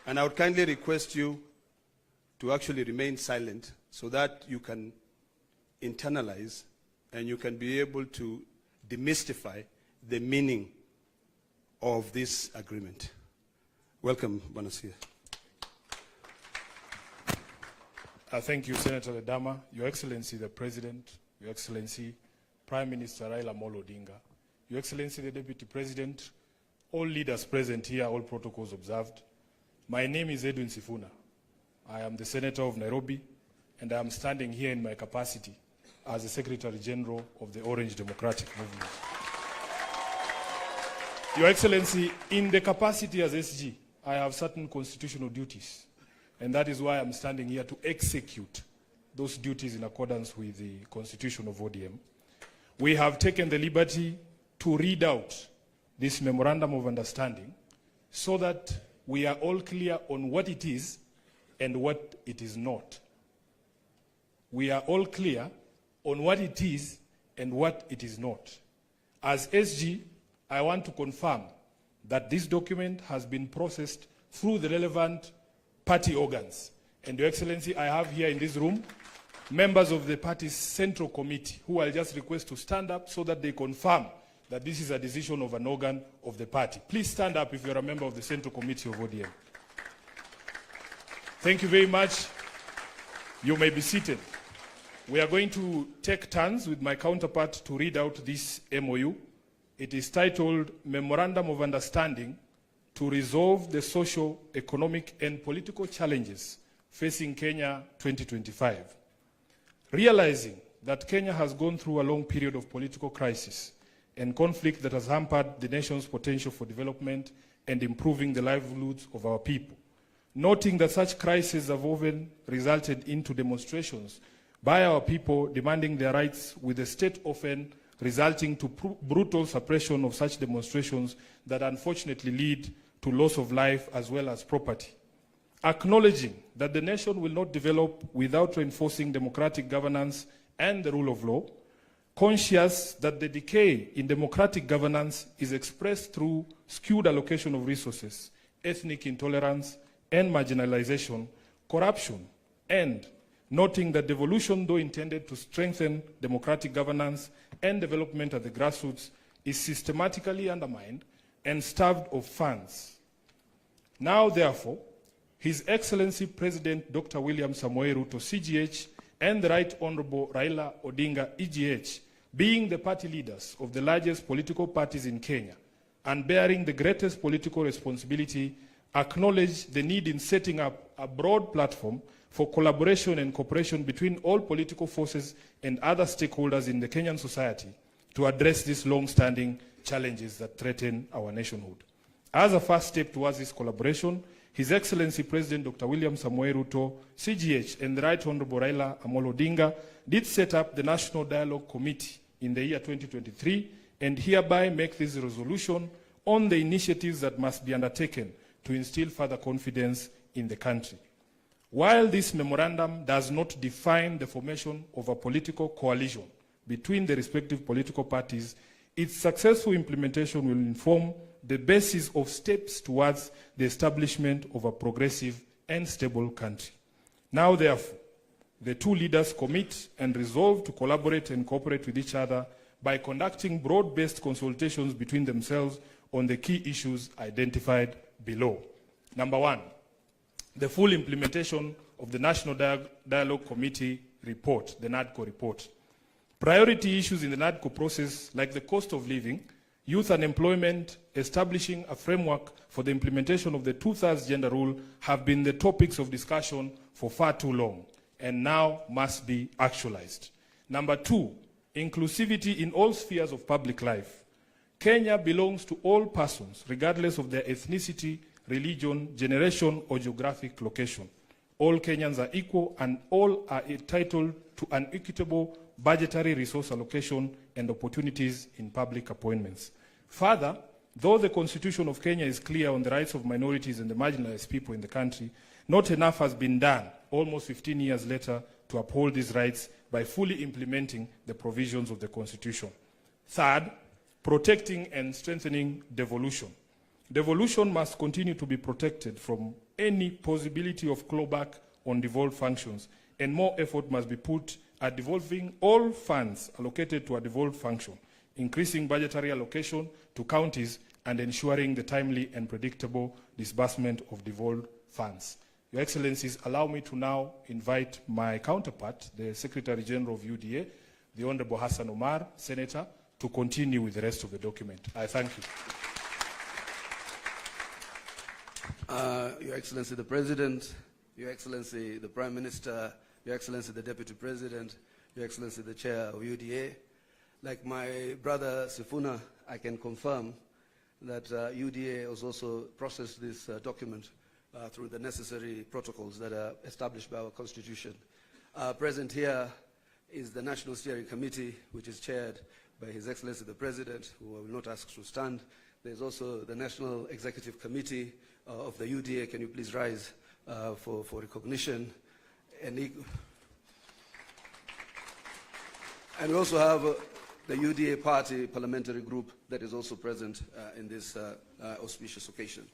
And I would kindly request you to actually remain silent so that you can internalize and you can be able to demystify the meaning of this agreement. Welcome, Bonasia. Thank you, Senator Ledama, Your Excellency the President, Your Excellency Prime Minister Raila Amolo Odinga, Your Excellency the Deputy President, all leaders present here, all protocols observed. My name is Edwin Sifuna. I am the Senator of Nairobi, and I am standing here in my capacity as the Secretary General of the Orange Democratic Movement. Your Excellency, in the capacity as SG, I have certain constitutional duties, and that is why I'm standing here to execute those duties in accordance with the Constitution of ODM. We have taken the liberty to read out this Memorandum of Understanding so that we are all clear on what it is and what it is not. We are all clear on what it is and what it is not. As SG, I want to confirm that this document has been processed through the relevant party organs. And Your Excellency, I have here in this room members of the party's central committee who I'll just request to stand up so that they confirm that this is a decision of an organ of the party. Please stand up if you're a member of the central committee of ODM. Thank you very much. You may be seated. We are going to take turns with my counterpart to read out this MOU. It is titled Memorandum of Understanding to Resolve the Social, Economic and Political Challenges Facing Kenya 2025. Realizing that Kenya has gone through a long period of political crisis and conflict that has hampered the nation's potential for development and improving the livelihoods of our people. Noting that such crises have often resulted into demonstrations by our people demanding their rights, with the state often resulting to brutal suppression of such demonstrations that unfortunately lead to loss of life as well as property. Acknowledging that the nation will not develop without reinforcing democratic governance and the rule of law, conscious that the decay in democratic governance is expressed through skewed allocation of resources, ethnic intolerance and marginalization, corruption, and noting that devolution, though intended to strengthen democratic governance and development at the grassroots, is systematically undermined and starved of funds. Now, therefore, His Excellency President Dr. William Samoei Ruto, CGH, and the Right Honorable Raila Odinga, EGH, being the party leaders of the largest political parties in Kenya and bearing the greatest political responsibility, acknowledge the need in setting up a broad platform for collaboration and cooperation between all political forces and other stakeholders in the Kenyan society to address these long-standing challenges that threaten our nationhood. As a first step towards this collaboration, His Excellency President Dr. William Samoei Ruto, CGH, and the Right Honorable Raila Amolo Odinga did set up the National Dialogue Committee in the year 2023 and hereby make this resolution on the initiatives that must be undertaken to instill further confidence in the country. While this memorandum does not define the formation of a political coalition between the respective political parties, its successful implementation will inform the basis of steps towards the establishment of a progressive and stable country. Now, therefore, the two leaders commit and resolve to collaborate and cooperate with each other by conducting broad-based consultations between themselves on the key issues identified below. Number one, the full implementation of the National Dialogue Committee report, the NADCO report. Priority issues in the NADCO process, like the cost of living, youth unemployment, establishing a framework for the implementation of the 2/3 gender rule, have been the topics of discussion for far too long and now must be actualized. Number two, inclusivity in all spheres of public life. Kenya belongs to all persons, regardless of their ethnicity, religion, generation, or geographic location. All Kenyans are equal and all are entitled to an equitable budgetary resource allocation and opportunities in public appointments. Further, though the Constitution of Kenya is clear on the rights of minorities and the marginalized people in the country, not enough has been done almost 15 years later to uphold these rights by fully implementing the provisions of the Constitution. Third, protecting and strengthening devolution. Devolution must continue to be protected from any possibility of clawback on devolved functions, and more effort must be put at devolving all funds allocated to a devolved function, increasing budgetary allocation to counties, and ensuring the timely and predictable disbursement of devolved funds. Your Excellencies, allow me to now invite my counterpart, the Secretary General of UDA, the Honorable Hassan Omar, Senator, to continue with the rest of the document. I thank you. Your Excellency the President, Your Excellency the Prime Minister, Your Excellency the Deputy President, Your Excellency the Chair of UDA. Like my brother Sifuna, I can confirm that UDA has also processed this document through the necessary protocols that are established by our Constitution. Present here is the National Steering Committee, which is chaired by His Excellency the President, who I will not ask to stand. There's also the National Executive Committee of the UDA. Can you please rise for recognition? And And we also have the UDA party parliamentary group that is also present in this auspicious occasion.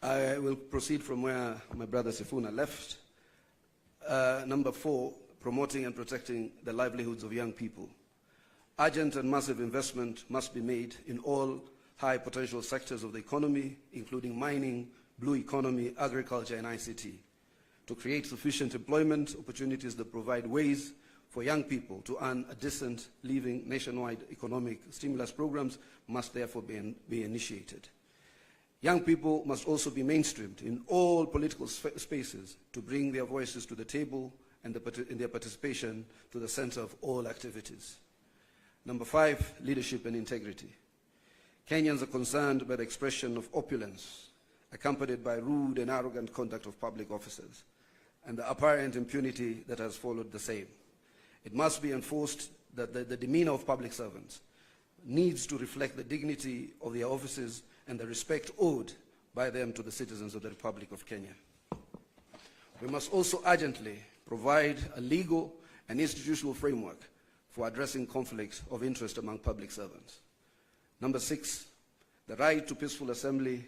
I will proceed from where my brother Sifuna left. Number 4, promoting and protecting the livelihoods of young people. Urgent and massive investment must be made in all high potential sectors of the economy, including mining, blue economy, agriculture, and ICT, to create sufficient employment opportunities that provide ways for young people to earn a decent living. Nationwide economic stimulus programs must therefore be initiated. Young people must also be mainstreamed in all political spaces to bring their voices to the table and their participation to the center of all activities. Number 5, leadership and integrity. Kenyans are concerned by the expression of opulence, accompanied by rude and arrogant conduct of public officers, and the apparent impunity that has followed the same. It must be enforced that the demeanor of public servants needs to reflect the dignity of their offices and the respect owed by them to the citizens of the Republic of Kenya. We must also urgently provide a legal and institutional framework for addressing conflicts of interest among public servants. Number 6, the right to peaceful assembly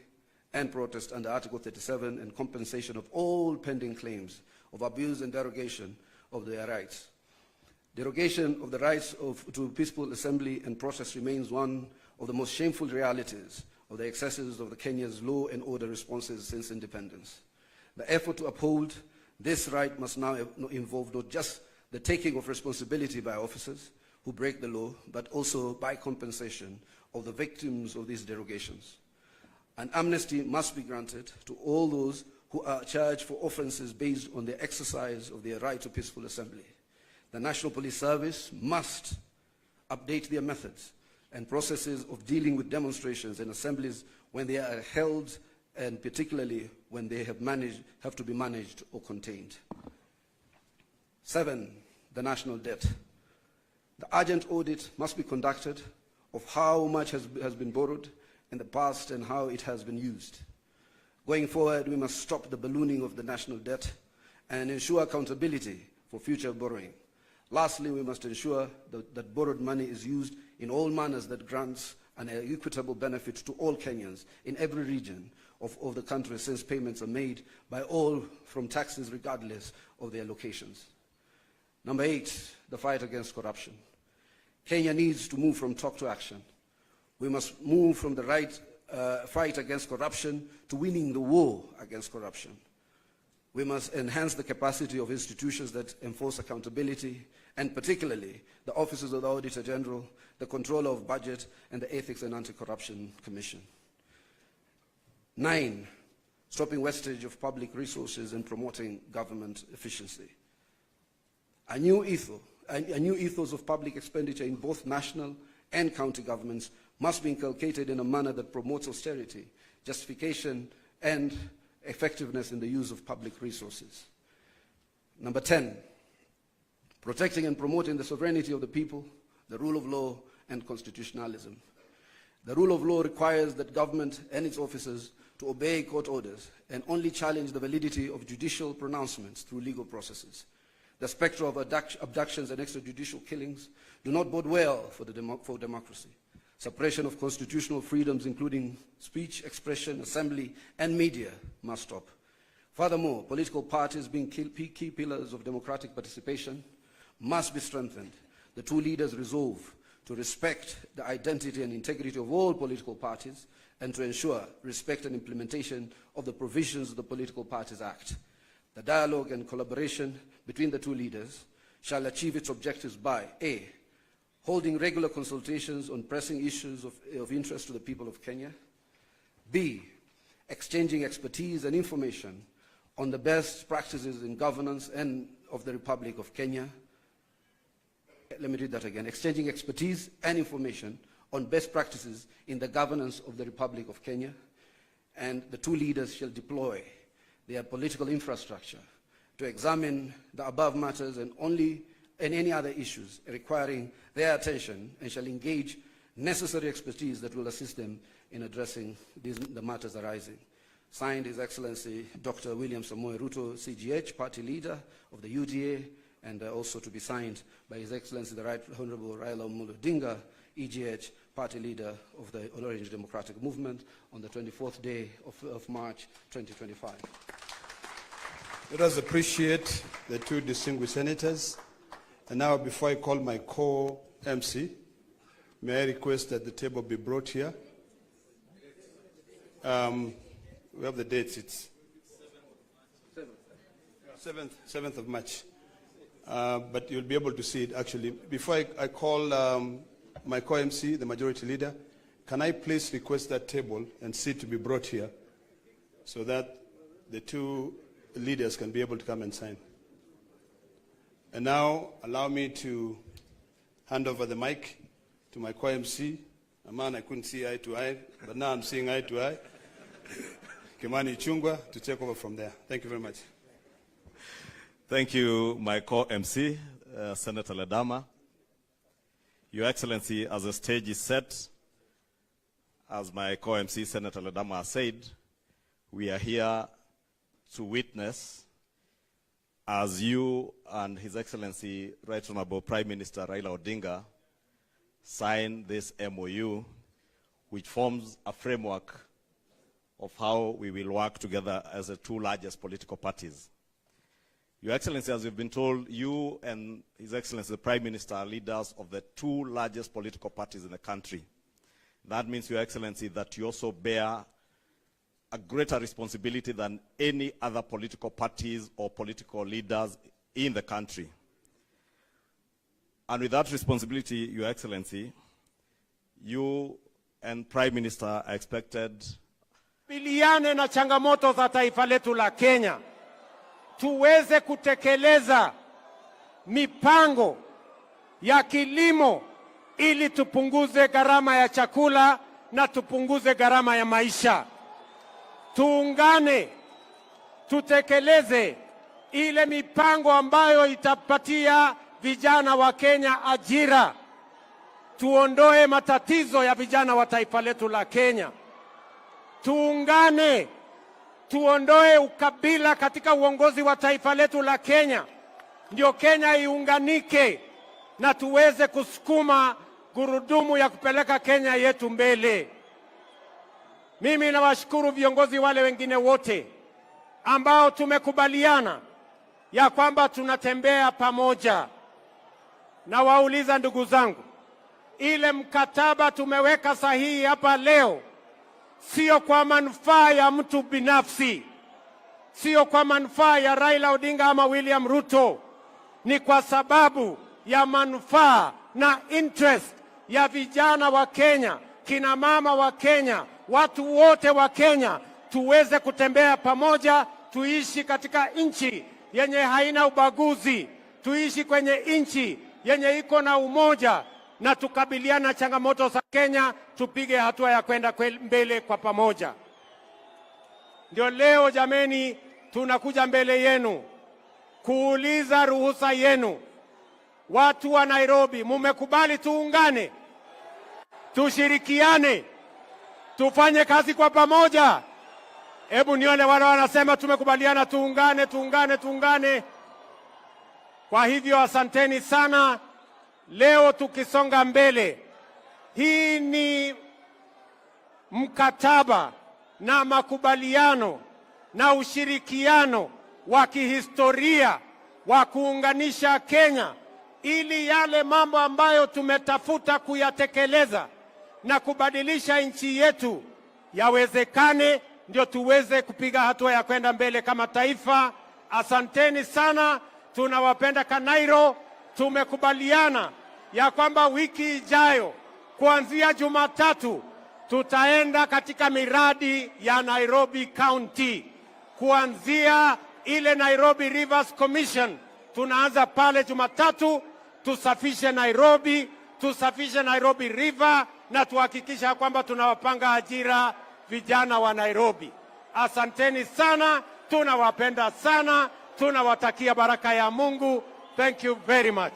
and protest under Article 37 and compensation of all pending claims of abuse and derogation of their rights. Derogation of the rights to peaceful assembly and protest remains one of the most shameful realities of the excesses of the Kenya's law and order responses since independence. The effort to uphold this right must now involve not just the taking of responsibility by officers who break the law, but also by compensation of the victims of these derogations. An amnesty must be granted to all those who are charged for offenses based on the exercise of their right to peaceful assembly. The National Police Service must update their methods and processes of dealing with demonstrations and assemblies when they are held, and particularly when they have to be managed or contained. 7, the national debt. The urgent audit must be conducted of how much has been borrowed in the past and how it has been used. Going forward, we must stop the ballooning of the national debt and ensure accountability for future borrowing. Lastly, we must ensure that borrowed money is used in all manners that grants an equitable benefit to all Kenyans in every region of the country, since payments are made by all from taxes regardless of their locations. Number 8, the fight against corruption. Kenya needs to move from talk to action. We must move from the fight against corruption to winning the war against corruption. We must enhance the capacity of institutions that enforce accountability, and particularly the offices of the Auditor General, the Controller of Budget, and the Ethics and Anti-Corruption Commission. 9, stopping wastage of public resources and promoting government efficiency. A new ethos of public expenditure in both national and county governments must be inculcated in a manner that promotes austerity, justification, and effectiveness in the use of public resources. Number 10, protecting and promoting the sovereignty of the people, the rule of law, and constitutionalism. The rule of law requires that government and its officers to obey court orders and only challenge the validity of judicial pronouncements through legal processes. The spectre of abductions and extrajudicial killings do not bode well for democracy. Suppression of constitutional freedoms, including speech, expression, assembly, and media, must stop. Furthermore, political parties, being key pillars of democratic participation, must be strengthened. The two leaders resolve to respect the identity and integrity of all political parties and to ensure respect and implementation of the provisions of the Political Parties Act. The dialogue and collaboration between the two leaders shall achieve its objectives by A, holding regular consultations on pressing issues of interest to the people of Kenya. B, exchanging expertise and information on the best practices in governance and of the Republic of Kenya. Let me read that again. Exchanging expertise and information on best practices in the governance of the Republic of Kenya. And the two leaders shall deploy their political infrastructure to examine the above matters and any other issues requiring their attention, and shall engage necessary expertise that will assist them in addressing the matters arising. Signed, His Excellency Dr. William Samoei Ruto, CGH, Party Leader of the UDA, and also to be signed by His Excellency the Right Honorable Raila Amolo Odinga, EGH, party leader of the Orange Democratic Movement, on the 24th day of March 2025. Let us appreciate the two distinguished senators. And now, before I call my co-MC, may I request that the table be brought here? We have the dates. It's 7th of March. But you'll be able to see it actually. Before I call my co-MC, the majority leader, can I please request that table and seat to be brought here so that the two leaders can be able to come and sign. And now, allow me to hand over the mic to my co-MC, a man I couldn't see eye to eye, but now I'm seeing eye to eye, Kimani Ichung'wah, to take over from there. Thank you very much. Thank you, my co-MC, Senator Ledama. Your Excellency, as the stage is set, as my co-MC, Senator Ledama, has said, we are here to witness as you and His Excellency Right Honorable Prime Minister Raila Odinga sign this MOU, which forms a framework of how we will work together as the two largest political parties. Your Excellency, as we've been told, you and His Excellency the Prime Minister are leaders of the two largest political parties in the country. That means, Your Excellency, that you also bear a greater responsibility than any other political parties or political leaders in the country. And with that responsibility, Your Excellency, you and Prime Minister are expected biliane na changamoto za taifa letu la Kenya, tuweze kutekeleza mipango ya kilimo ili tupunguze gharama ya chakula na tupunguze gharama ya maisha. Tuungane, tutekeleze ile mipango ambayo itapatia vijana wa Kenya ajira. Tuondoe matatizo ya vijana wa taifa letu la Kenya. Tuungane, tuondoe ukabila katika uongozi wa taifa letu la Kenya. Ndio Kenya iunganike na tuweze kusukuma gurudumu ya kupeleka Kenya yetu mbele. Mimi nawashukuru viongozi wale wengine wote ambao tumekubaliana ya kwamba tunatembea pamoja. Na wauliza ndugu zangu, ile mkataba tumeweka sahihi hapa leo, sio kwa manufaa ya mtu binafsi, sio kwa manufaa ya Raila Odinga ama William Ruto, ni kwa sababu ya manufaa na interest ya vijana wa Kenya, kina mama wa Kenya, watu wote wa Kenya, tuweze kutembea pamoja, tuishi katika nchi yenye haina ubaguzi, tuishi kwenye nchi yenye iko na umoja, na tukabiliana changamoto za Kenya, tupige hatua ya kwenda mbele kwa pamoja. Ndio leo jameni, tunakuja mbele yenu kuuliza ruhusa yenu. Watu wa Nairobi, mumekubali tuungane, tushirikiane, tufanye kazi kwa pamoja? Hebu nione wale wanasema tumekubaliana tuungane, tuungane, tuungane. Kwa hivyo asanteni sana. Leo tukisonga mbele, hii ni mkataba na makubaliano na ushirikiano wa kihistoria wa kuunganisha Kenya, ili yale mambo ambayo tumetafuta kuyatekeleza na kubadilisha nchi yetu yawezekane, ndio tuweze kupiga hatua ya kwenda mbele kama taifa. Asanteni sana, tunawapenda Kanairo. Tumekubaliana ya kwamba wiki ijayo kuanzia Jumatatu tutaenda katika miradi ya Nairobi County. Kuanzia ile Nairobi Rivers Commission tunaanza pale Jumatatu, tusafishe Nairobi River na tuhakikisha kwamba tunawapanga ajira vijana wa Nairobi. Asanteni sana, tunawapenda sana, tunawatakia baraka ya Mungu. Thank you very much.